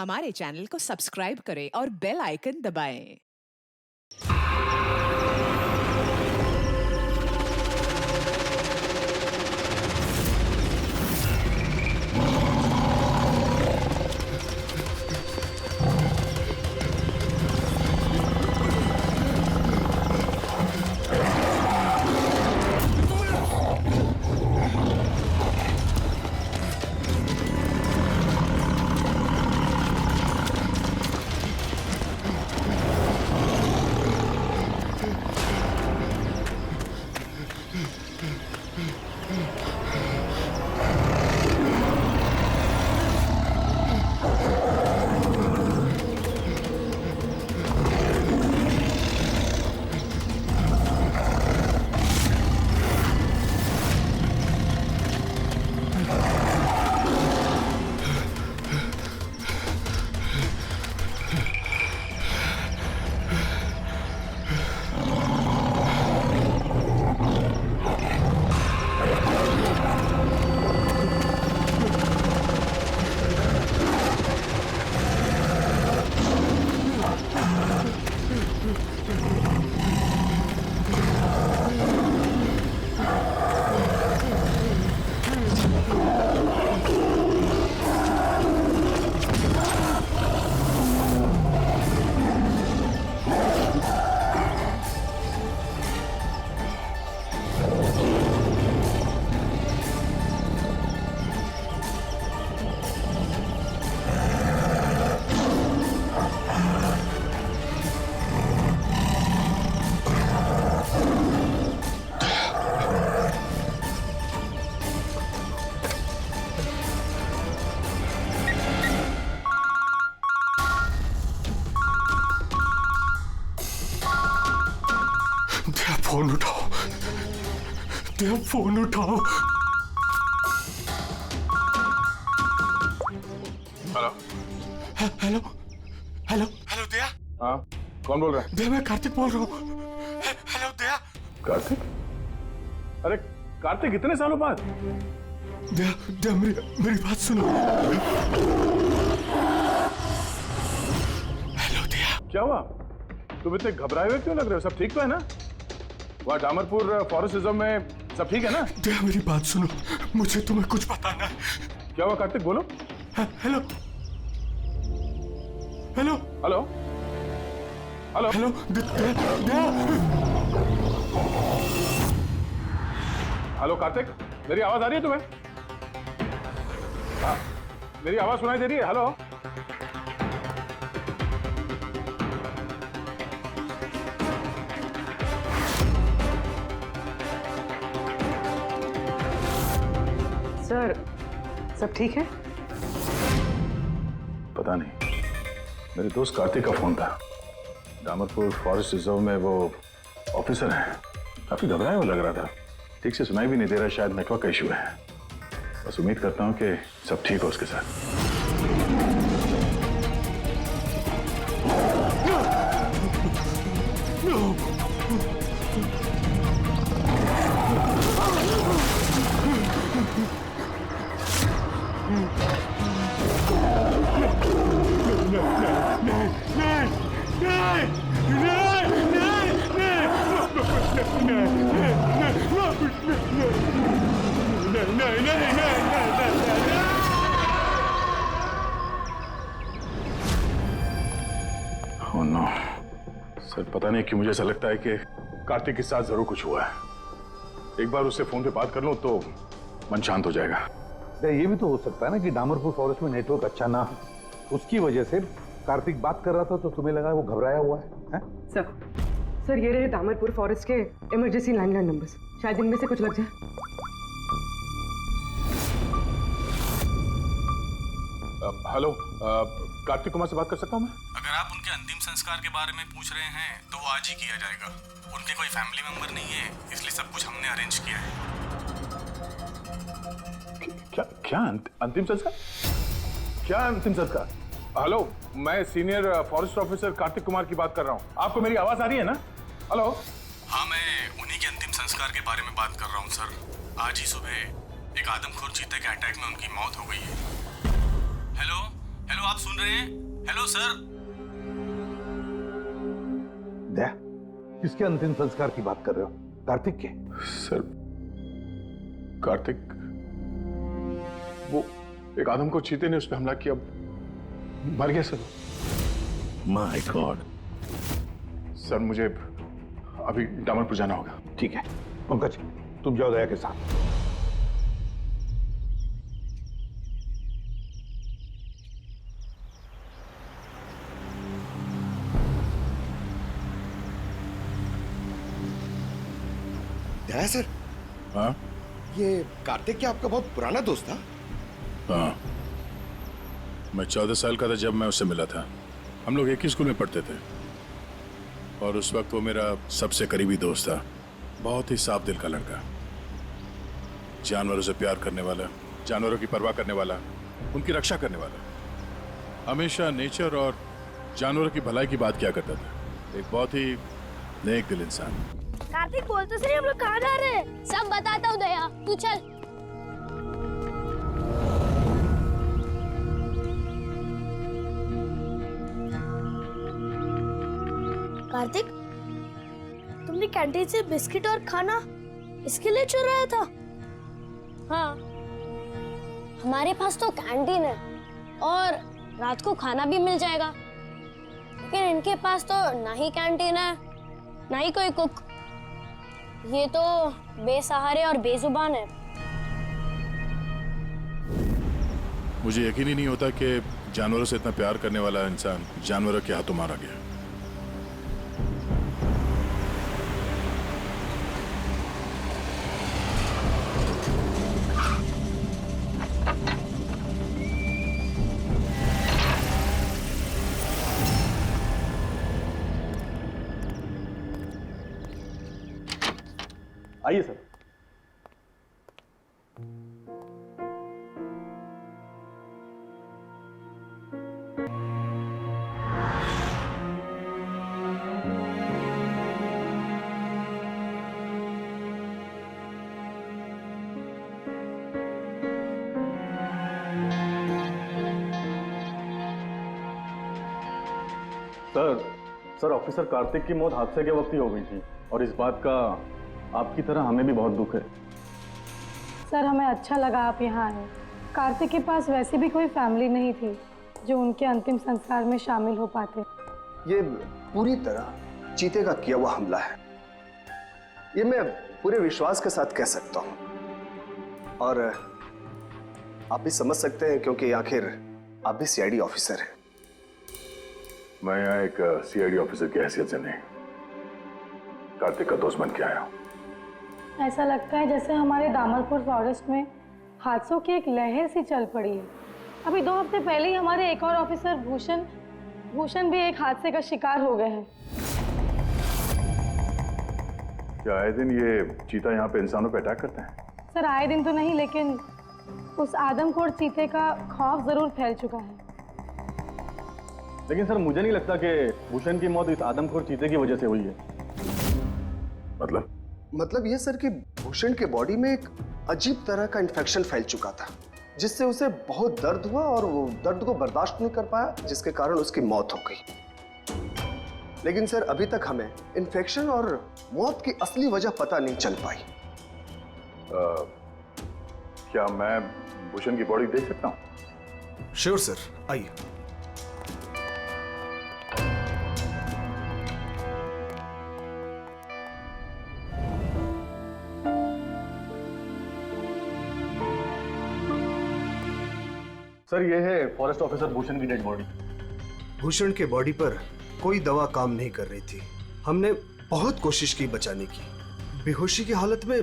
हमारे चैनल को सब्सक्राइब करें और बेल आइकन दबाएं। फोन उठाओ, देव फोन उठाओ। हेलो हेलो हेलो हेलो दया। हाँ, कौन बोल रहा है? दया, मैं कार्तिक बोल रहा हूँ। हेलो दया। कार्तिक? अरे कार्तिक, इतने सालों बाद? दया दया, मेरी बात सुनो। हेलो दया। क्या हुआ? तुम इतने घबराए हुए क्यों लग रहे हो? सब ठीक तो है ना? वहाँ डामरपुर फॉरेस्ट रिजर्व में सब ठीक है ना? दया, मेरी बात सुनो, मुझे तुम्हें कुछ बताना है। क्या हुआ कार्तिक, बोलो। Hello hello hello hello hello Daya. Hello Kartik, मेरी आवाज आ रही है तुम्हें? हाँ, मेरी आवाज सुनाई दे रही है? हेलो सर, सब ठीक है? पता नहीं, मेरे दोस्त कार्तिक का फोन था। डामरपुर फॉरेस्ट रिजर्व में वो ऑफिसर है, काफी घबराया हुआ लग रहा था। ठीक से सुनाई भी नहीं दे रहा, शायद नेटवर्क का इशू है। बस उम्मीद करता हूँ कि सब ठीक हो उसके साथ। Oh no. सर, पता नहीं क्यों मुझे ऐसा लगता है कि कार्तिक के साथ जरूर कुछ हुआ है। एक बार उससे फोन पे बात कर लो तो मन शांत हो जाएगा। ये भी तो हो सकता है ना कि डामरपुर फॉरेस्ट में नेटवर्क अच्छा ना हो, उसकी वजह से कार्तिक बात कर रहा था तो तुम्हें लगा वो घबराया हुआ है? सर ये रहे दामरपुर फॉरेस्ट के इमरजेंसी लैंडलाइन नंबर्स, शायद इनमें से कुछ लग जाए। हेलो, कार्तिक कुमार से बात कर सकता हूँ मैं? अगर आप उनके अंतिम संस्कार के बारे में पूछ रहे हैं तो वो आज ही किया जाएगा। उनके कोई फैमिली मेंबर नहीं है, इसलिए सब कुछ हमने अरेंज किया है। क्या अंतिम संस्कार? क्या अंतिम संस्कार? हेलो, मैं senior forest officer Kartik Kumar की बात कर रहा हूँ। आपको मेरी आवाज आ रही है ना? हेलो। हाँ, मैं उन्हीं के अंतिम संस्कार के बारे में बात कर रहा हूँ सर। आज ही सुबह एक आदमखोर चीते के अटैक में उनकी मौत हो गई है। हेलो हेलो, आप सुन रहे हैं? Hello sir. दया, किसके अंतिम संस्कार की बात कर रहे हो? कार्तिक के? सर, कार्तिक, वो एक आदम को चीते ने उस पर हमला किया, मर गया सर। My God. सर मुझे अभी डामरपुर जाना होगा। ठीक है पंकज, तुम जाओ दया के साथ। दया सर, हाँ ये कार्तिक क्या आपका बहुत पुराना दोस्त था? हाँ, मैं 14 साल का था जब मैं उससे मिला था। हम लोग एक ही स्कूल में पढ़ते थे और उस वक्त वो मेरा सबसे करीबी दोस्त था। बहुत ही साफ दिल का लड़का, जानवरों से प्यार करने वाला, जानवरों की परवाह करने वाला, उनकी रक्षा करने वाला। हमेशा नेचर और जानवरों की भलाई की बात किया करता था। एक बहुत ही नेक दिल इंसान। कार्तिक बोल तो सही, हम लोग कहाँ जा रहे हैं? सब बताता हूँ दया, तू चल। कार्तिक, तुमने कैंटीन से बिस्किट और खाना इसके लिए चुराया था? हाँ, हमारे पास तो कैंटीन है और रात को खाना भी मिल जाएगा, लेकिन इनके पास तो ना ही कैंटीन है ना ही कोई कुक। ये तो बेसहारे और बेजुबान है। मुझे यकीन ही नहीं होता कि जानवरों से इतना प्यार करने वाला इंसान जानवरों के हाथों मारा गया। आइए सर। सर ऑफिसर कार्तिक की मौत हादसे के वक्त ही हो गई थी और इस बात का आपकी तरह हमें भी बहुत दुख है। सर हमें अच्छा लगा आप यहाँ आए। कार्तिक के पास वैसे भी कोई फैमिली नहीं थी जो उनके अंतिम संस्कार में शामिल हो पाते। ये पूरी तरह चीते का किया हुआ हमला है, ये मैं पूरे विश्वास के साथ कह सकता हूँ। और आप भी समझ सकते हैं क्योंकि आखिर आप भी सीआईडी ऑफिसर हैं। मैं यहाँ एक सीआईडी ऑफिसर की हैसियत से नहीं, कार्तिक का दोस्त बन के आया हूँ। ऐसा लगता है जैसे हमारे दामरपुर फॉरेस्ट में हादसों की एक लहर सी चल पड़ी है। अभी 2 हफ्ते पहले ही हमारे एक और ऑफिसर भूषण भी एक हादसे का शिकार हो गए हैं। क्या आए दिन ये चीता यहाँ पे इंसानों पे अटैक करते हैं? सर आए दिन तो नहीं, लेकिन उस आदमखोर चीते का खौफ जरूर फैल चुका है। लेकिन सर मुझे नहीं लगता कि भूषण की मौत इस आदमखोर चीते की वजह से हुई है। मतलब ये सर कि भूषण के बॉडी में एक अजीब तरह का इन्फेक्शन फैल चुका था जिससे उसे बहुत दर्द हुआ और वो दर्द को बर्दाश्त नहीं कर पाया, जिसके कारण उसकी मौत हो गई। लेकिन सर अभी तक हमें इन्फेक्शन और मौत की असली वजह पता नहीं चल पाई। क्या मैं भूषण की बॉडी देख सकता हूँ? श्योर सर, आइए। सर ये है फॉरेस्ट ऑफिसर भूषण की डेड बॉडी। भूषण के बॉडी पर कोई दवा काम नहीं कर रही थी। हमने बहुत कोशिश की बचाने की। बेहोशी की हालत में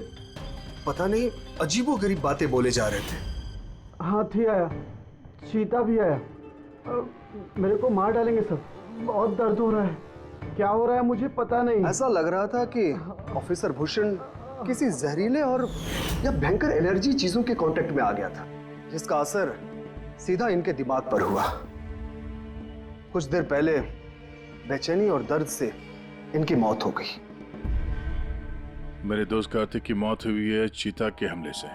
पता नहीं अजीबोगरीब बातें बोले जा रहे थे। हाथी आया, चीता भी आया, मेरे को मार डालेंगे सब। बहुत दर्द हो रहा है, क्या हो रहा है मुझे पता नहीं। ऐसा लग रहा था कि ऑफिसर भूषण किसी जहरीले और या भयंकर एनर्जी चीजों के कांटेक्ट में आ गया था, जिसका असर सीधा इनके दिमाग पर हुआ। कुछ देर पहले बेचैनी और दर्द से इनकी मौत हो गई। मेरे दोस्त कार्तिक की मौत हुई है चीता के हमले से,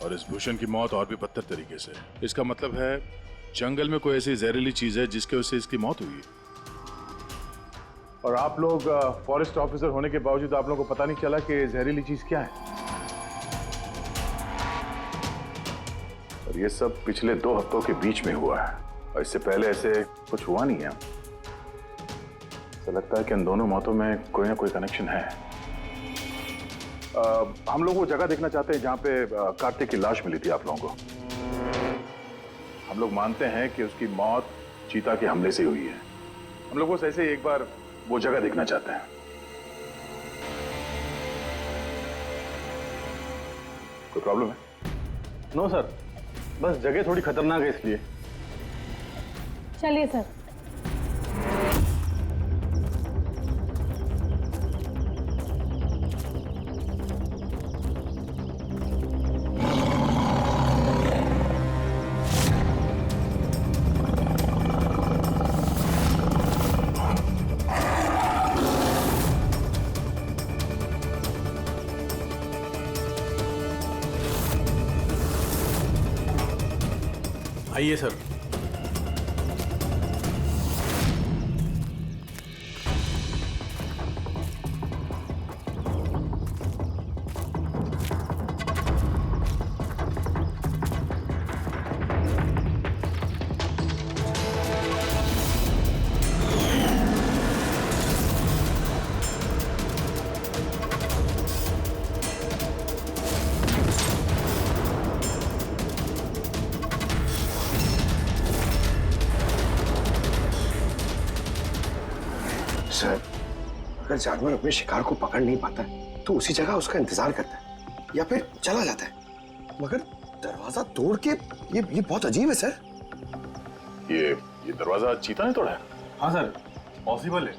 और इस भूषण की मौत और भी बदतर तरीके से। इसका मतलब है जंगल में कोई ऐसी जहरीली चीज है जिसकी वजह से इसकी मौत हुई है। और आप लोग फॉरेस्ट ऑफिसर होने के बावजूद आप लोगों को पता नहीं चला कि जहरीली चीज क्या है? और ये सब पिछले 2 हफ्तों के बीच में हुआ है और इससे पहले ऐसे कुछ हुआ नहीं है। ऐसा लगता है कि इन दोनों मौतों में कोई ना कोई कनेक्शन है। हम लोग वो जगह देखना चाहते हैं जहां पे कार्तिक की लाश मिली थी आप लोगों को। हम लोग मानते हैं कि उसकी मौत चीता के हमले से हुई है। हम लोग बस ऐसे एक बार वो जगह देखना चाहते हैं। कोई प्रॉब्लम है? नो सर, बस जगह थोड़ी खतरनाक है इसलिए। चलिए सर। आइए सर। सर, अगर जानवर अपने शिकार को पकड़ नहीं पाता है तो उसी जगह उसका इंतजार करता है या फिर चला जाता है। मगर दरवाजा तोड़ के ये बहुत अजीब है सर। ये दरवाजा चीता ने तोड़ा है? हाँ सर, पॉसिबल है।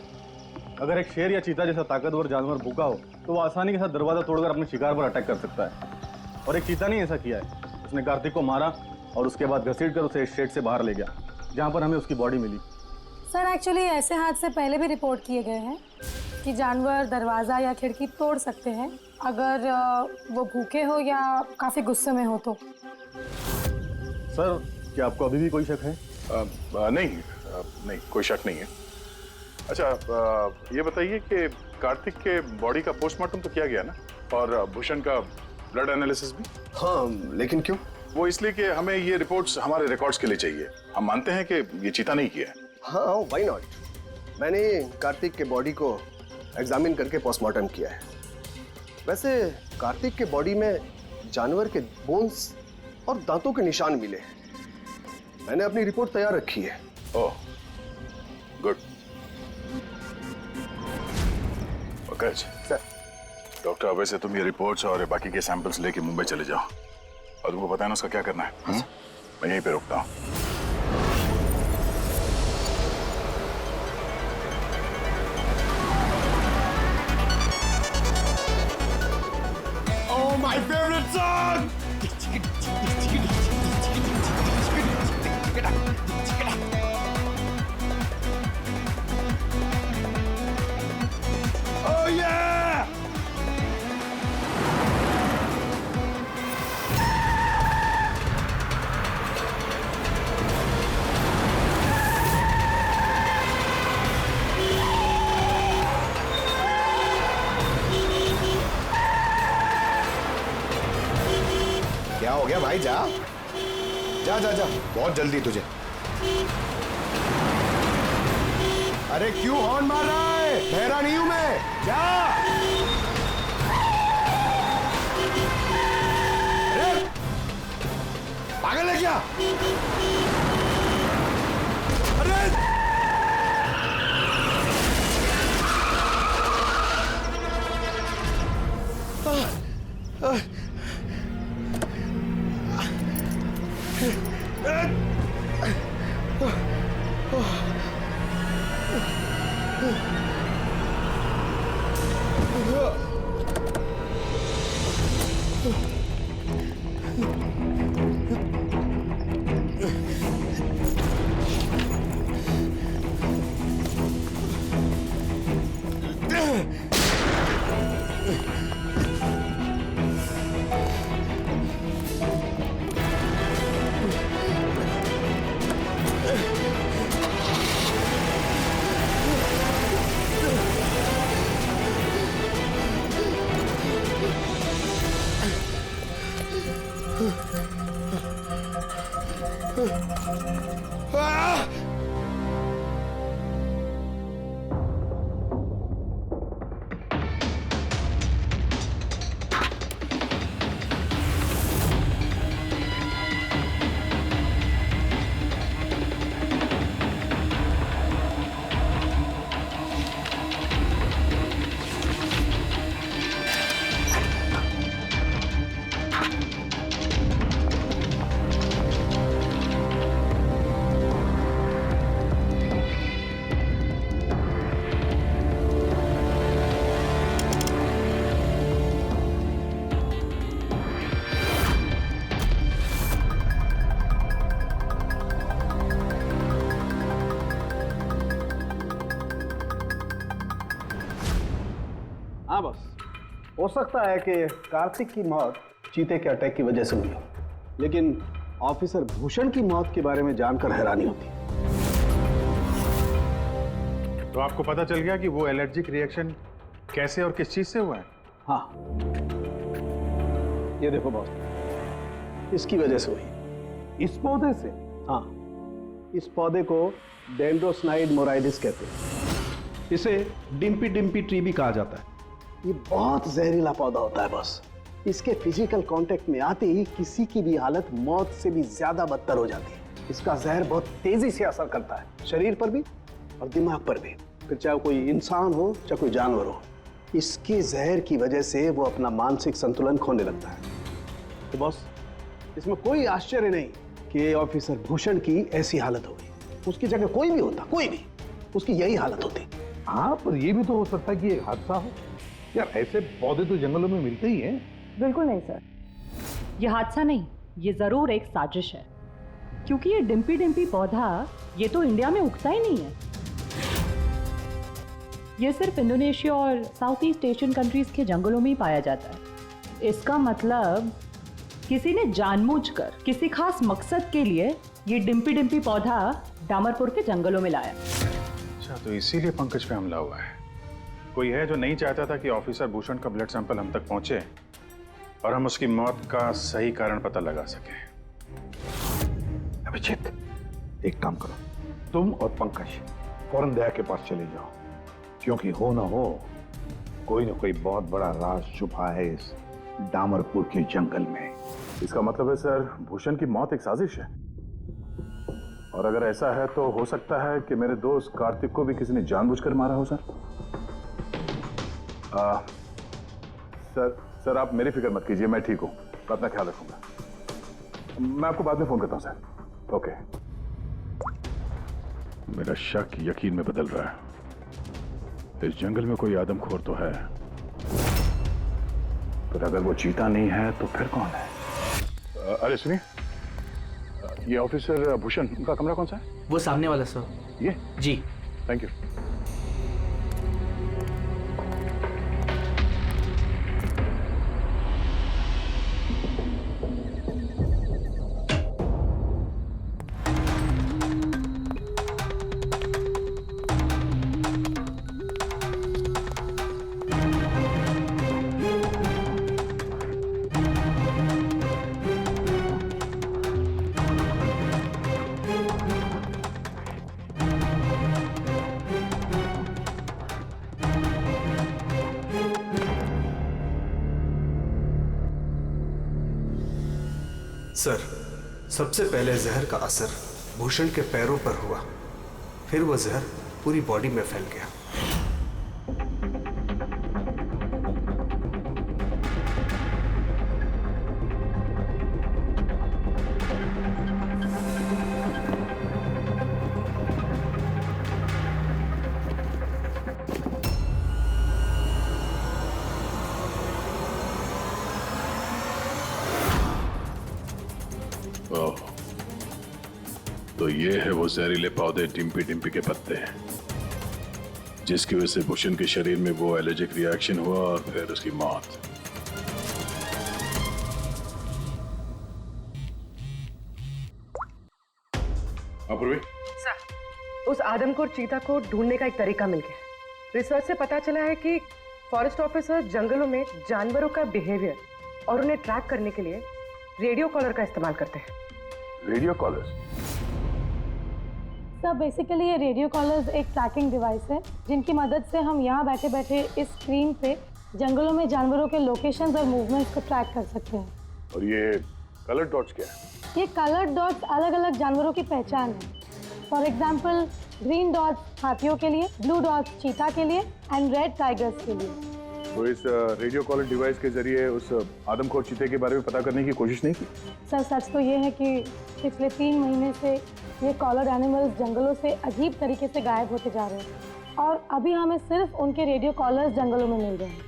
अगर एक शेर या चीता जैसा ताकतवर जानवर भूखा हो तो वो आसानी के साथ दरवाजा तोड़कर अपने शिकार पर अटैक कर सकता है। और एक चीता ने ऐसा किया है। उसने कार्तिक को मारा और उसके बाद घसीट कर उसे शेड से बाहर ले गया, जहाँ पर हमें उसकी बॉडी मिली। सर एक्चुअली ऐसे हादसे पहले भी रिपोर्ट किए गए हैं कि जानवर दरवाज़ा या खिड़की तोड़ सकते हैं अगर वो भूखे हो या काफ़ी गुस्से में हो तो। सर, क्या आपको अभी भी कोई शक है? नहीं, कोई शक नहीं है। अच्छा, ये बताइए कि कार्तिक के बॉडी का पोस्टमार्टम तो किया गया ना, और भूषण का ब्लड एनालिसिस भी? हाँ, लेकिन क्यों? वो इसलिए कि हमें ये रिपोर्ट्स हमारे रिकॉर्ड्स के लिए चाहिए। हम मानते हैं कि ये चीता नहीं किया है। हाँ, व्हाई नॉट। मैंने कार्तिक के बॉडी को एग्जामिन करके पोस्टमार्टम किया है। वैसे कार्तिक के बॉडी में जानवर के बोन्स और दांतों के निशान मिले हैं। मैंने अपनी रिपोर्ट तैयार रखी है। ओह, गुड। Okay sir. डॉक्टर, अब वैसे तुम ये रिपोर्ट्स और बाकी के सैंपल्स लेके मुंबई चले जाओ और तुमको पता है ना उसका क्या करना है। मैं यहीं पे रुकता हूँ। My favorite song! Oh yeah! क्या हो गया भाई? जा जा जा जा, बहुत जल्दी तुझे। अरे क्यों हॉर्न मार रहा है? बहरा नहीं हूं मैं। जा। अरे पागल है क्या? अरे हाँ बस, हो सकता है कि कार्तिक की मौत चीते के अटैक की वजह से हुई हो, लेकिन ऑफिसर भूषण की मौत के बारे में जानकर हैरानी होती। तो आपको पता चल गया कि वो एलर्जिक रिएक्शन कैसे और किस चीज से हुआ है? हाँ, ये देखो बॉस, इसकी वजह से हुई। इस पौधे से? हाँ, इस पौधे को डेंड्रोस्नाइड मोराइडिस कहते हैं। इसे डिम्पी डिम्पी ट्री भी कहा जाता है। ये बहुत जहरीला पौधा होता है बॉस। इसके फिजिकल कांटेक्ट में आते ही किसी की भी हालत मौत से भी ज्यादा बदतर हो जाती है। इसका जहर बहुत तेजी से असर करता है, शरीर पर भी और दिमाग पर भी, फिर चाहे कोई इंसान हो चाहे कोई जानवर हो। इसके जहर की वजह से वो अपना मानसिक संतुलन खोने लगता है। तो बॉस, इसमें कोई आश्चर्य नहीं कि ऑफिसर भूषण की ऐसी हालत हो गई। उसकी जगह कोई भी होता, कोई भी, उसकी यही हालत होती। हाँ, पर ये भी तो हो सकता है कि एक हादसा हो। यार, ऐसे पौधे तो जंगलों में मिलते ही हैं। बिल्कुल नहीं सर, ये हादसा नहीं, ये जरूर एक साजिश है, क्योंकि ये डिम्पी डिम्पी पौधा ये तो इंडिया में उगता ही नहीं है। ये सिर्फ इंडोनेशिया और साउथ ईस्ट एशियन कंट्रीज के जंगलों में ही पाया जाता है। इसका मतलब किसी ने जानबूझकर किसी खास मकसद के लिए ये डिम्पी डिम्पी पौधा डामरपुर के जंगलों में लाया। अच्छा, तो इसीलिए पंकज पे हमला हुआ है। कोई है जो नहीं चाहता था कि ऑफिसर भूषण का ब्लड सैंपल हम तक पहुंचे और हम उसकी मौत का सही कारण पता लगा सके। अभिजीत, एक काम करो, तुम और पंकज फौरन दया के पास चले जाओ, क्योंकि हो ना हो कोई ना कोई बहुत बड़ा राज छुपा है इस डामरपुर के जंगल में। इसका मतलब है सर, भूषण की मौत एक साजिश है, और अगर ऐसा है तो हो सकता है कि मेरे दोस्त कार्तिक को भी किसी ने जानबूझकर मारा हो। सर आप मेरी फिक्र मत कीजिए, मैं ठीक हूं, मैं अपना ख्याल रखूंगा। मैं आपको बाद में फोन करता हूं सर। ओके। मेरा शक यकीन में बदल रहा है। इस जंगल में कोई आदमखोर तो है, पर अगर वो चीता नहीं है तो फिर कौन है? अरे सुनिए, ये ऑफिसर भूषण, उनका कमरा कौन सा है? वो सामने वाला सर। ये? जी। Thank you. सर, सबसे पहले जहर का असर भूषण के पैरों पर हुआ, फिर वो जहर पूरी बॉडी में फैल गया। तो ये है वो जहरीले पौधे डिम्पी डिम्पी के पत्ते, जिसकी वजह से भूषण के शरीर में वो एलर्जिक रिएक्शन हुआ और फिर उसकी मौत। अपूर्वी, सर, उस आदमखोर चीता को ढूंढने का एक तरीका मिल गया। रिसर्च से पता चला है कि फॉरेस्ट ऑफिसर जंगलों में जानवरों का बिहेवियर और उन्हें ट्रैक करने के लिए रेडियो कॉलर का इस्तेमाल करते हैं। Radio collar? सर बेसिकली ये रेडियो कॉलर्स एक ट्रैकिंग डिवाइस है जिनकी मदद से हम यहाँ बैठे बैठे इस स्क्रीन पे जंगलों में जानवरों के लोकेशंस और मूवमेंट्स को ट्रैक कर सकते हैं। और ये कलर डॉट्स क्या है? ये कलर्ड डॉट्स अलग अलग जानवरों की पहचान है। फॉर एग्जाम्पल ग्रीन डॉट्स हाथियों के लिए, ब्लू डॉट्स चीता के लिए एंड रेड टाइगर्स के लिए। तो इस रेडियो कॉलर डिवाइस के जरिए उस आदमखोर चीते के बारे में पता करने की कोशिश नहीं की? सर सच तो ये है कि पिछले 3 महीने से ये कॉलर्ड एनिमल्स जंगलों से अजीब तरीके से गायब होते जा रहे हैं और अभी हमें सिर्फ उनके रेडियो कॉलर्स जंगलों में मिल रहे हैं।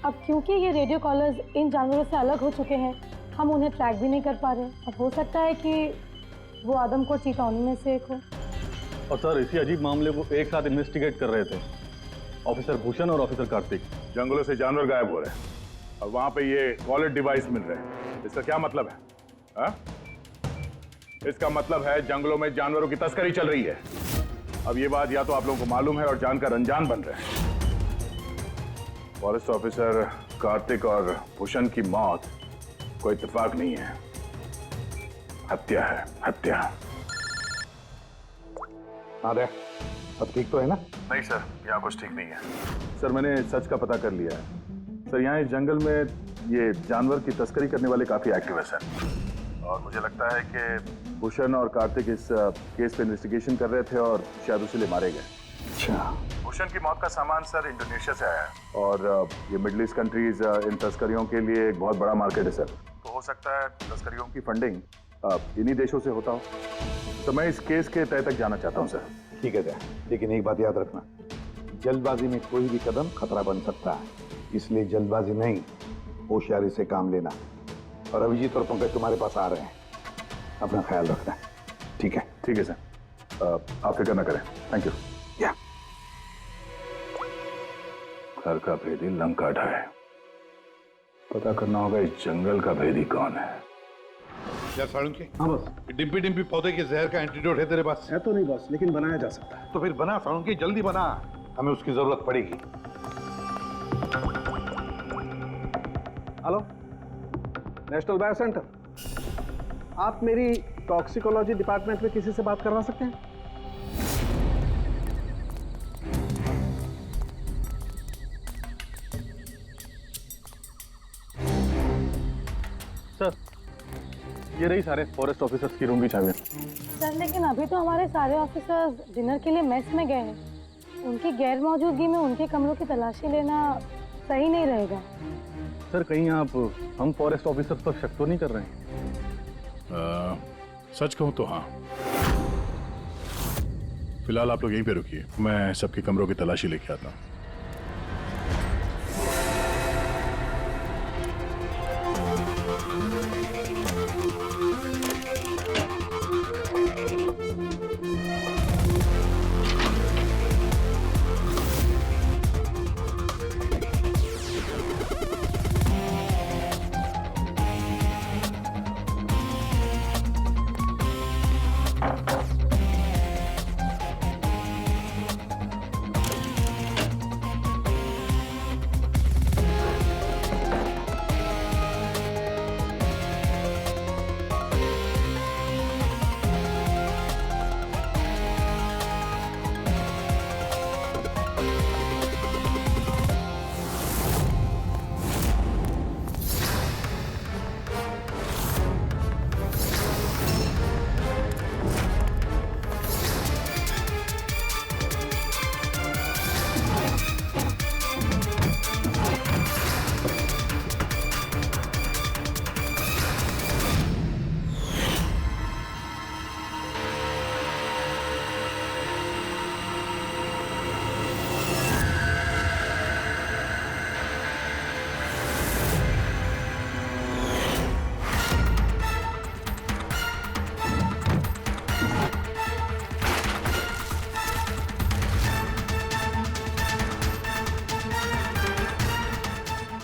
अब क्योंकि ये रेडियो कॉलर्स इन जानवरों से अलग हो चुके हैं, हम उन्हें ट्रैक भी नहीं कर पा रहे। अब हो सकता है कि वो आदमखोर चीता उन्हीं में से एक हो। और सर इसी अजीब मामले को एक साथ इन्वेस्टिगेट कर रहे थे ऑफिसर भूषण और ऑफिसर कार्तिक। जंगलों से जानवर गायब हो रहे हैं और वहां पे ये कॉलर डिवाइस मिल रहे हैं। इसका क्या मतलब है? हा? इसका मतलब है जंगलों में जानवरों की तस्करी चल रही है। अब ये बात या तो आप लोगों को मालूम है और जानकर अनजान बन रहे हैं। फॉरेस्ट ऑफिसर कार्तिक और भूषण की मौत कोई इत्तेफाक नहीं है, हत्या है, हत्या। अरे अब ठीक तो है ना? नहीं सर, यहाँ कुछ ठीक नहीं है। सर मैंने सच का पता कर लिया है। सर यहाँ इस जंगल में ये जानवर की तस्करी करने वाले काफी एक्टिव है सर, और मुझे लगता है कि भूषण और कार्तिक इस केस पे इन्वेस्टिगेशन कर रहे थे और शायद उसीलिए मारे गए। अच्छा। भूषण की मौत का सामान सर इंडोनेशिया से आया है और ये मिडिल ईस्ट कंट्रीज इन तस्करियों के लिए एक बहुत बड़ा मार्केट है सर। तो हो सकता है तस्करियों की फंडिंग इन्हीं देशों से होता हो। तो मैं इस केस के तह तक जाना चाहता हूँ सर। ठीक है सर, लेकिन एक बात याद रखना, जल्दबाजी में कोई भी कदम खतरा बन सकता है, इसलिए जल्दबाजी नहीं, होशियारी से काम लेना। और अभिजीत और पंकज तुम्हारे पास आ रहे हैं, अपना ख्याल रखना। ठीक है? ठीक है सर, आप फिक्र ना करें। Thank you. या घर का भेदी लंका ढाए, पता करना होगा इस जंगल का भेदी कौन है। यार साळुंके, हाँ बस। डिम्पी डिम्पी पौधे के जहर का एंटीडोट है तेरे पास? है तो नहीं बस, लेकिन बनाया जा सकता है। तो फिर बना साळुंके, जल्दी बना, हमें उसकी जरूरत पड़ेगी। हेलो, नेशनल बायो सेंटर, आप मेरी टॉक्सिकोलॉजी डिपार्टमेंट में किसी से बात करवा सकते हैं? सर ये रही सारे फॉरेस्ट ऑफिसर्स की रूम की चाबियां। सर लेकिन अभी तो हमारे सारे ऑफिसर्स डिनर के लिए मेस में गए हैं। उनकी गैर मौजूदगी में उनके कमरों की तलाशी लेना सही नहीं रहेगा। सर कहीं आप हम फॉरेस्ट ऑफिसर्स पर शक तो नहीं कर रहे हैं? सच कहूं तो हाँ। फिलहाल आप लोग यहीं पे रुकिए, मैं सबके कमरों की तलाशी लेके आता हूँ।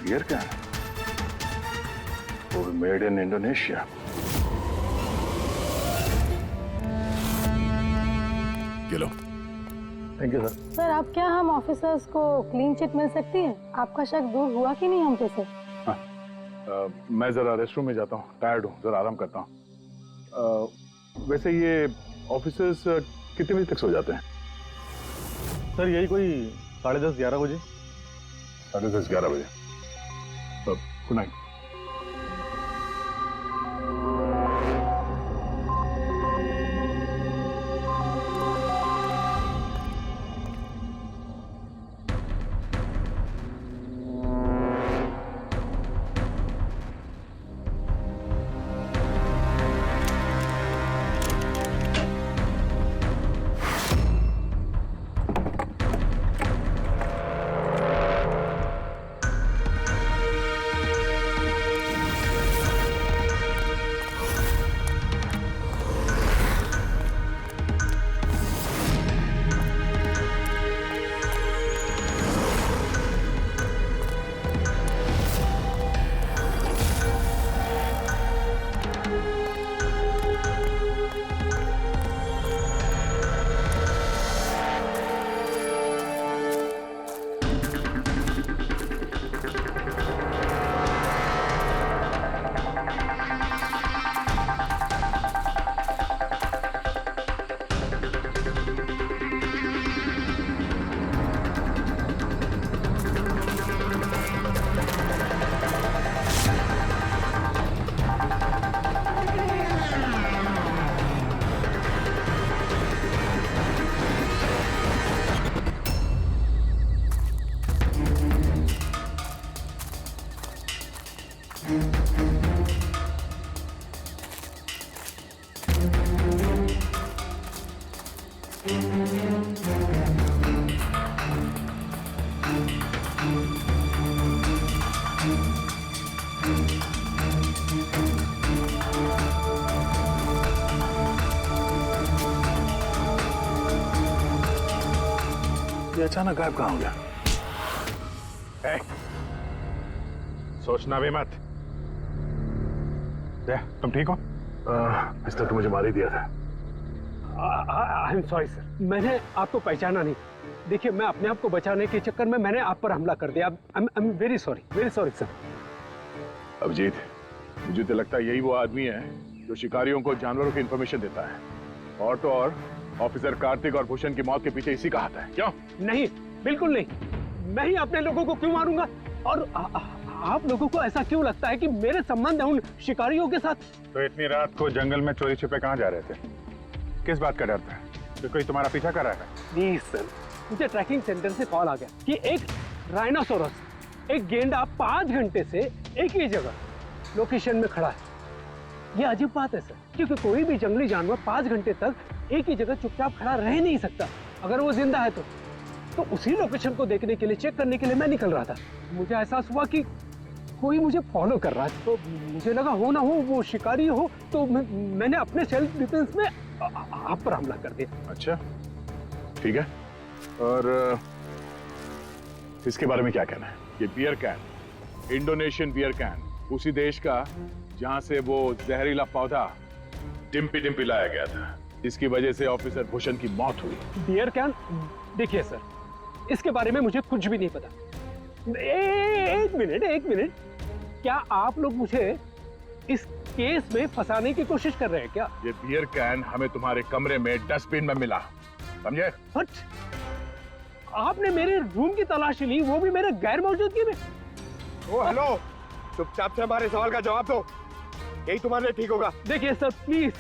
Here क्या है? वो मेड इन इंडोनेशिया। ये लो। Thank you sir. सर अब क्या हम ऑफिसर्स को क्लीन चिट मिल सकती है? आपका शक दूर हुआ कि नहीं हम पे से? मैं जरा रेस्टरूम में जाता हूँ, टायर्ड हूँ, जरा आराम करता हूँ। वैसे ये ऑफिसर्स कितने बजे तक सो जाते हैं? सर यही कोई 10:30-11 बजे। 10:30-11 बजे। Good night. ये अचानक गायब कहाँ हो गया? सोचना भी मत। तुम ठीक हो? इस तरह तो मुझे मार ही दिया था। आई एम सॉरी सर, मैंने आपको पहचाना नहीं। देखिए, मैं अपने आप को बचाने के चक्कर में मैंने आप पर हमला कर दिया। I am very sorry sir. Abhijit, मुझे तो लगता है यही वो आदमी है जो शिकारियों को जानवरों की इंफॉर्मेशन देता है। और तो और ऑफिसर कार्तिक और भूषण की मौत के पीछे इसी का हाथ है। क्यों? नहीं, बिल्कुल नहीं। मैं ही अपने लोगों को क्यों मारूंगा? और आप लोगों को ऐसा क्यों लगता है कि मेरे संबंध है उन शिकारियों के साथ? तो इतनी रात को जंगल में चोरी छिपे कहाँ जा रहे थे? किस बात का डर था? तो कोई तुम्हारा पीछा कर रहा है? नहीं सर, मुझे ट्रैकिंग सेंटर से कॉल आ गया कि एक राइनोसोरस, एक गेंडा 5 घंटे से एक ही जगह लोकेशन में खड़ा है। ये अजीब बात है सर, क्योंकि कोई भी जंगली जानवर 5 घंटे तक एक ही जगह चुपचाप खड़ा रह नहीं सकता। अगर वो जिंदा है तो उसी लोकेशन को देखने के लिए, चेक करने के लिए मैं निकल रहा था। मुझे एहसास हुआ कि कोई मुझे फॉलो कर रहा है, तो मुझे लगा हो ना हो वो शिकारी हो, तो मैंने अपने सेल्फ डिफेंस में आप पर हमला कर दिया। अच्छा, ठीक है। और इसके बारे में क्या कहना है? ये beer can, Indonesian beer can, उसी देश का जहां से वो जहरीला पौधा डिम्पी डिम्पी लाया गया था, जिसकी वजह से ऑफिसर भूषण की मौत हुई। Beer can? देखिए सर, इसके बारे में मुझे कुछ भी नहीं पता। एक मिनट, क्या आप लोग मुझे इस केस में फंसाने की कोशिश कर रहे हैं क्या? ये बियर कैन हमें तुम्हारे कमरे में डस्टबिन में मिला, समझे? आपने मेरे रूम की तलाशी ली, वो भी मेरे गैर मौजूदगी में। ओ हेलो, चुपचाप से हमारे सवाल का जवाब दो, यही तुम्हारे लिए ठीक होगा। देखिए सर प्लीज,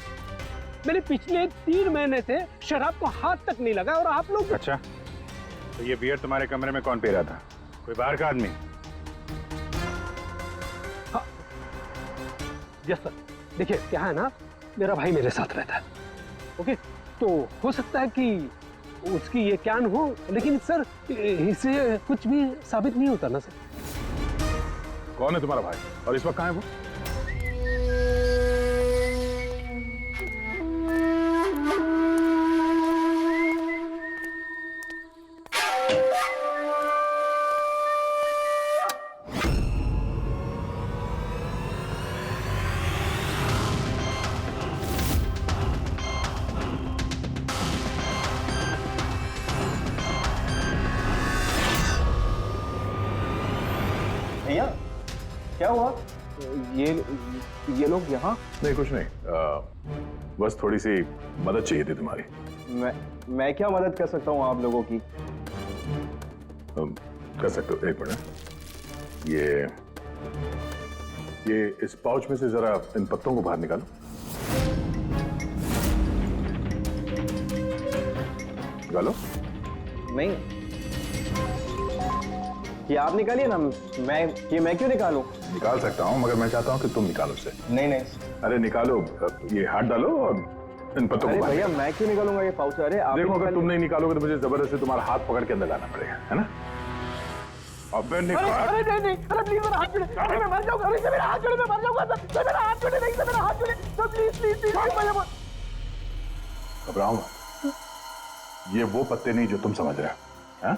मैंने पिछले 3 महीने से शराब को हाथ तक नहीं लगा और आप लोग। अच्छा, तो ये बियर तुम्हारे कमरे में कौन पी रहा था? कोई बाहर का आदमी? हाँ, यस सर। देखिए क्या है ना, मेरा भाई मेरे साथ रहता है, ओके? तो हो सकता है कि उसकी ये कैन हो, लेकिन सर इससे कुछ भी साबित नहीं होता ना सर। कौन है तुम्हारा भाई और इस वक्त कहाँ है वो? भैया क्या हुआ? ये लोग यहाँ? नहीं, कुछ नहीं। बस थोड़ी सी मदद चाहिए थी तुम्हारी। मैं क्या मदद कर सकता हूँ आप लोगों की? कर सकते हो, एक मिनट। ये इस पाउच में से जरा इन पत्तों को बाहर निकालो। निकालो। नहीं, ये आप निकालिए ना। मैं क्यों निकालूं? निकाल सकता हूँ, मगर मैं चाहता हूँ कि तुम निकालो उसे। नहीं। अरे निकालो, ये हाथ डालो और इन पत्तों को बाहर भैया मैं क्यों निकालूंगा ये पाउच? अरे आप देखो, अगर तुम नहीं निकालोगे तो मुझे जबरदस्ती तुम्हारा हाथ पकड़ के अंदर लाना पड़ेगा, है ना? अबे निकाल। अरे नहीं, अरे प्लीज मेरा हाथ छोड़े, अरे मैं मर जाऊंगा, अरे मेरा हाथ छोड़े, मैं मर जाऊंगा सर, मेरा हाथ छोड़े, नहीं सर, मेरा हाथ छोड़े सर, प्लीज भैया। घबराओ मत, ये वो पत्ते नहीं जो तुम समझ रहे हो।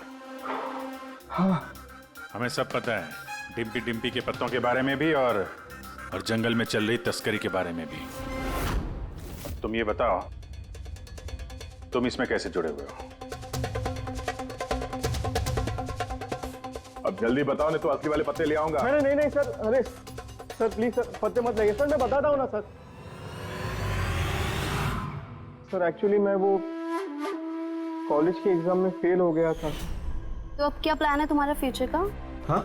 हाँ, हमें सब पता है, डिम्पी डिम्पी के पत्तों के बारे में भी और जंगल में चल रही तस्करी के बारे में भी। तुम ये बताओ, तुम इसमें कैसे जुड़े हुए हो? अब जल्दी बताओ, नहीं तो असली वाले पत्ते ले आऊंगा। नहीं सर, अरे सर प्लीज सर, पत्ते मत लगे सर, मैं बताता हूँ ना सर। सर एक्चुअली मैं वो कॉलेज के एग्जाम में फेल हो गया था। तो अब क्या प्लान है तुम्हारा फ्यूचर का? हाँ,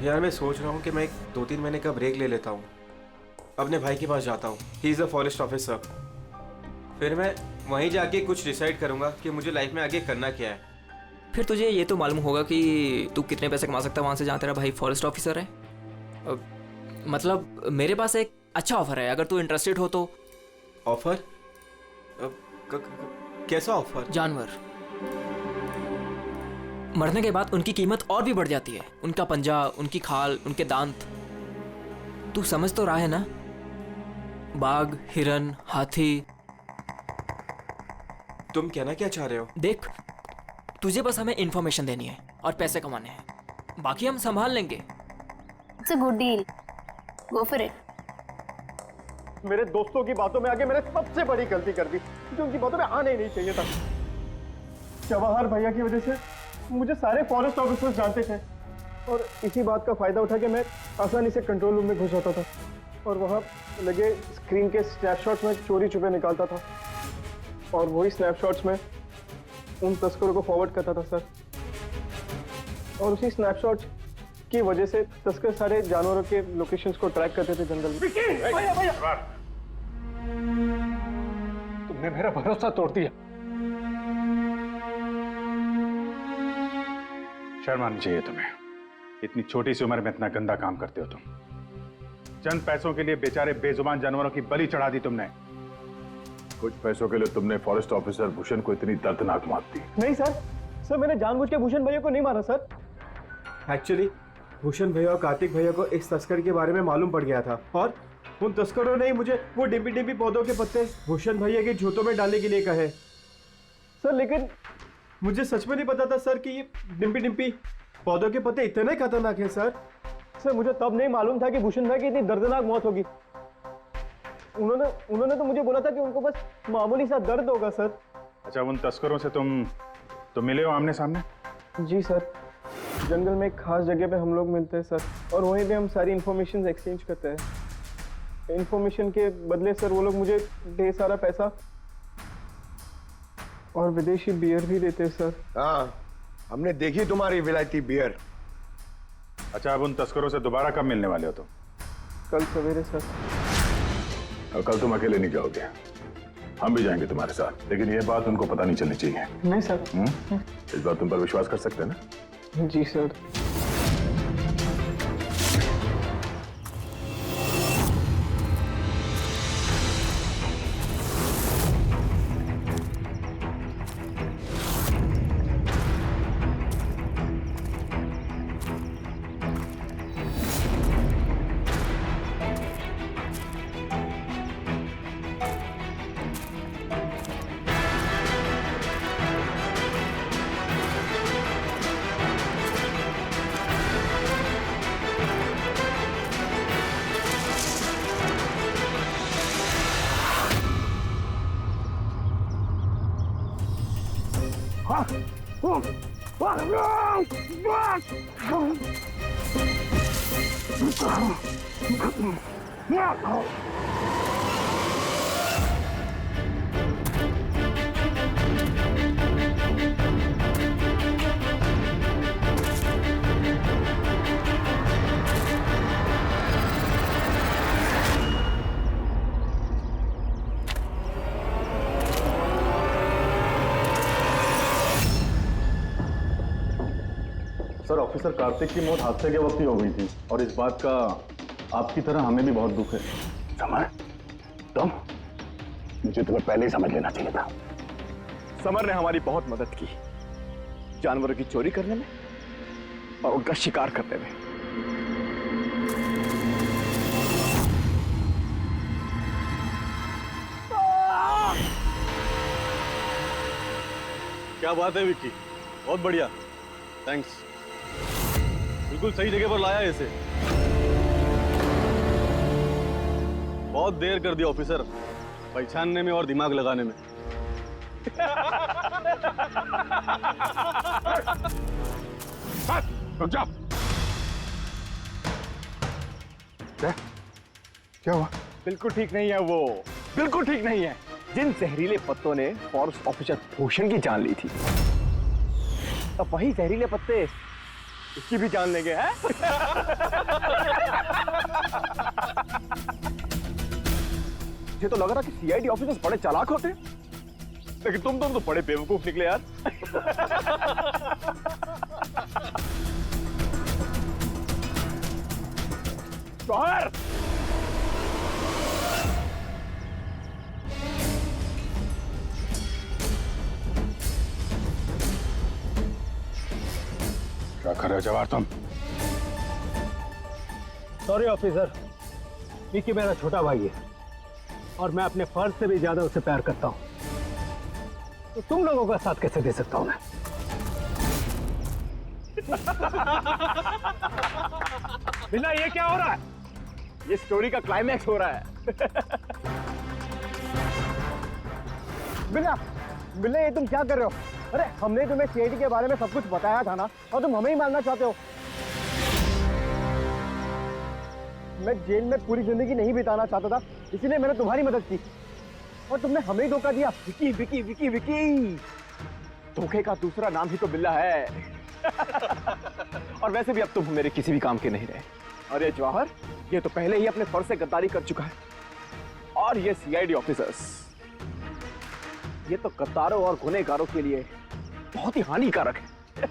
यार मैं सोच रहा हूँ कि मैं 2-3 महीने का ब्रेक ले लेता हूँ, अपने भाई के पास जाता हूँ। He is a forest officer. फिर मैं वहीं जाके कुछ डिसाइड करूँगा कि मुझे लाइफ में आगे करना क्या है। फिर तुझे ये तो मालूम होगा कि तू कितने पैसे कमा सकता है वहाँ से जहाँ तेरा भाई फॉरेस्ट ऑफिसर है। मतलब मेरे पास एक अच्छा ऑफर है, अगर तू इंटरेस्टेड हो तो। ऑफर? कैसा ऑफर? जानवर मरने के बाद उनकी कीमत और भी बढ़ जाती है। उनका पंजा, उनकी खाल, उनके दांत। तू समझ तो रहा है ना? बाघ, हिरन, हाथी। तुम कहना क्या चाह रहे हो? देख, तुझे बस हमें इंफॉर्मेशन देनी है और पैसे कमाने हैं, बाकी हम संभाल लेंगे। It's a good deal. Go for it. मेरे दोस्तों की बातों में आगे मैंने सबसे बड़ी गलती कर दी, जो उनकी बातों में आने ही नहीं चाहिए था। जवाहर भैया की वजह से मुझे सारे फॉरेस्ट ऑफिसर्स जानते थे और इसी बात का फायदा उठा के मैं आसानी से कंट्रोल रूम में घुस जाता था और वहाँ लगे स्क्रीन के स्नैपशॉट्स में चोरी छुपे निकालता था और वही स्नैपशॉट्स में उन तस्करों को फॉरवर्ड करता था सर। और उसी स्नैपशॉट्स की वजह से तस्कर सारे जानवरों के लोकेशंस को ट्रैक करते थे जंगल में। भैया तुमने मेरा भरोसा तोड़ दिया। शर्म आनी चाहिए तुम्हें, इतनी छोटी सी उम्र में इतना गंदा काम करते हो तुम। चंद पैसों के लिए बेचारे बेजुबान जानवरों की बलि चढ़ा दी तुमने। कुछ पैसों के लिए तुमने फॉरेस्ट ऑफिसर भूषण को इतनी दर्दनाक मौत दी। नहीं सर, मैंने जानबूझ के भूषण भैया को नहीं मारा सर। एक्चुअली भूषण भैया और कार्तिक भैया को इस तस्कर के बारे में मालूम पड़ गया था और उन तस्करों ने मुझे वो डिम्पी डिम्पी पौधों के पत्ते भूषण भैया के जूतों में डालने के लिए कहे सर। लेकिन मुझे सच में नहीं पता था सर कि ये डिम्पी डिम्पी पौधों के पत्ते इतने खतरनाक हैं सर। मुझे तब नहीं मालूम था कि भूषण भाई की इतनी दर्दनाक मौत होगी। उन्होंने तो मुझे बोला था कि उनको बस मामूली सा दर्द होगा सर। अच्छा, उन तस्करों से तुम मिले हो आमने सामने? जी सर, जंगल में एक खास जगह पे हम लोग मिलते हैं सर और वहीं पे हम सारी इंफॉर्मेशन एक्सचेंज करते हैं। इंफॉर्मेशन के बदले सर वो लोग मुझे ढेर सारा पैसा और विदेशी बियर भी देते हैं सर। हाँ, हमने देखी तुम्हारी विलायती बियर। अच्छा, अब उन तस्करों से दोबारा कब मिलने वाले हो तुम? कल सवेरे सर। और कल तुम अकेले नहीं जाओगे, हम भी जाएंगे तुम्हारे साथ, लेकिन ये बात उनको पता नहीं चलनी चाहिए। नहीं सर। इस बात तुम पर विश्वास कर सकते हैं ना? जी सर। सर, ऑफिसर कार्तिक की मौत हादसे के वक्त ही हो गई थी और इस बात का आपकी तरह हमें भी बहुत दुख है। समर, तुम, मुझे तुम्हें पहले ही समझ लेना चाहिए था। समर ने हमारी बहुत मदद की, जानवरों की चोरी करने में और उनका शिकार करने में। क्या बात है विक्की, बहुत बढ़िया, थैंक्स। बिल्कुल सही जगह पर लाया इसे। बहुत देर कर दिया ऑफिसर, पहचानने में और दिमाग लगाने में। रुक जाओ। क्या हुआ? बिल्कुल ठीक नहीं है वो, बिल्कुल ठीक नहीं है। जिन जहरीले पत्तों ने फॉरेस्ट ऑफिसर भूषण की जान ली थी, अब वही जहरीले पत्ते इसकी भी जान लेंगे, हैं? मुझे तो लग रहा कि सीआईडी ऑफिसर्स बड़े चालाक होते, लेकिन तुम तो बड़े बेवकूफ निकले यार। शौहर, क्या कर रहे हो जवाहर तुम? सॉरी ऑफिसर, विक्की मेरा छोटा भाई है और मैं अपने फर्ज से भी ज्यादा उसे प्यार करता हूं, तो तुम लोगों का साथ कैसे दे सकता हूं मैं? बिना ये क्या हो रहा है? ये स्टोरी का क्लाइमैक्स हो रहा है। बिना बिना ये तुम क्या कर रहे हो? अरे हमने तुम्हें सीआईडी के बारे में सब कुछ बताया था ना, और तुम हमें ही मारना चाहते हो। मैं जेल में पूरी जिंदगी नहीं बिताना चाहता था, इसीलिए मैंने तुम्हारी मदद की, और तुमने हमें ही धोखा दिया। विकी विकी विकी विकी, धोखे का दूसरा नाम ही तो बिल्ला है। और वैसे भी अब तुम मेरे किसी भी काम के नहीं रहे। अरे जवाहर, ये तो पहले ही अपने फर्ज से गद्दारी कर चुका है, और ये सीआईडी ऑफिसर्स, ये तो गद्दारों और गुनहगारों के लिए बहुत ही हानिकारक है।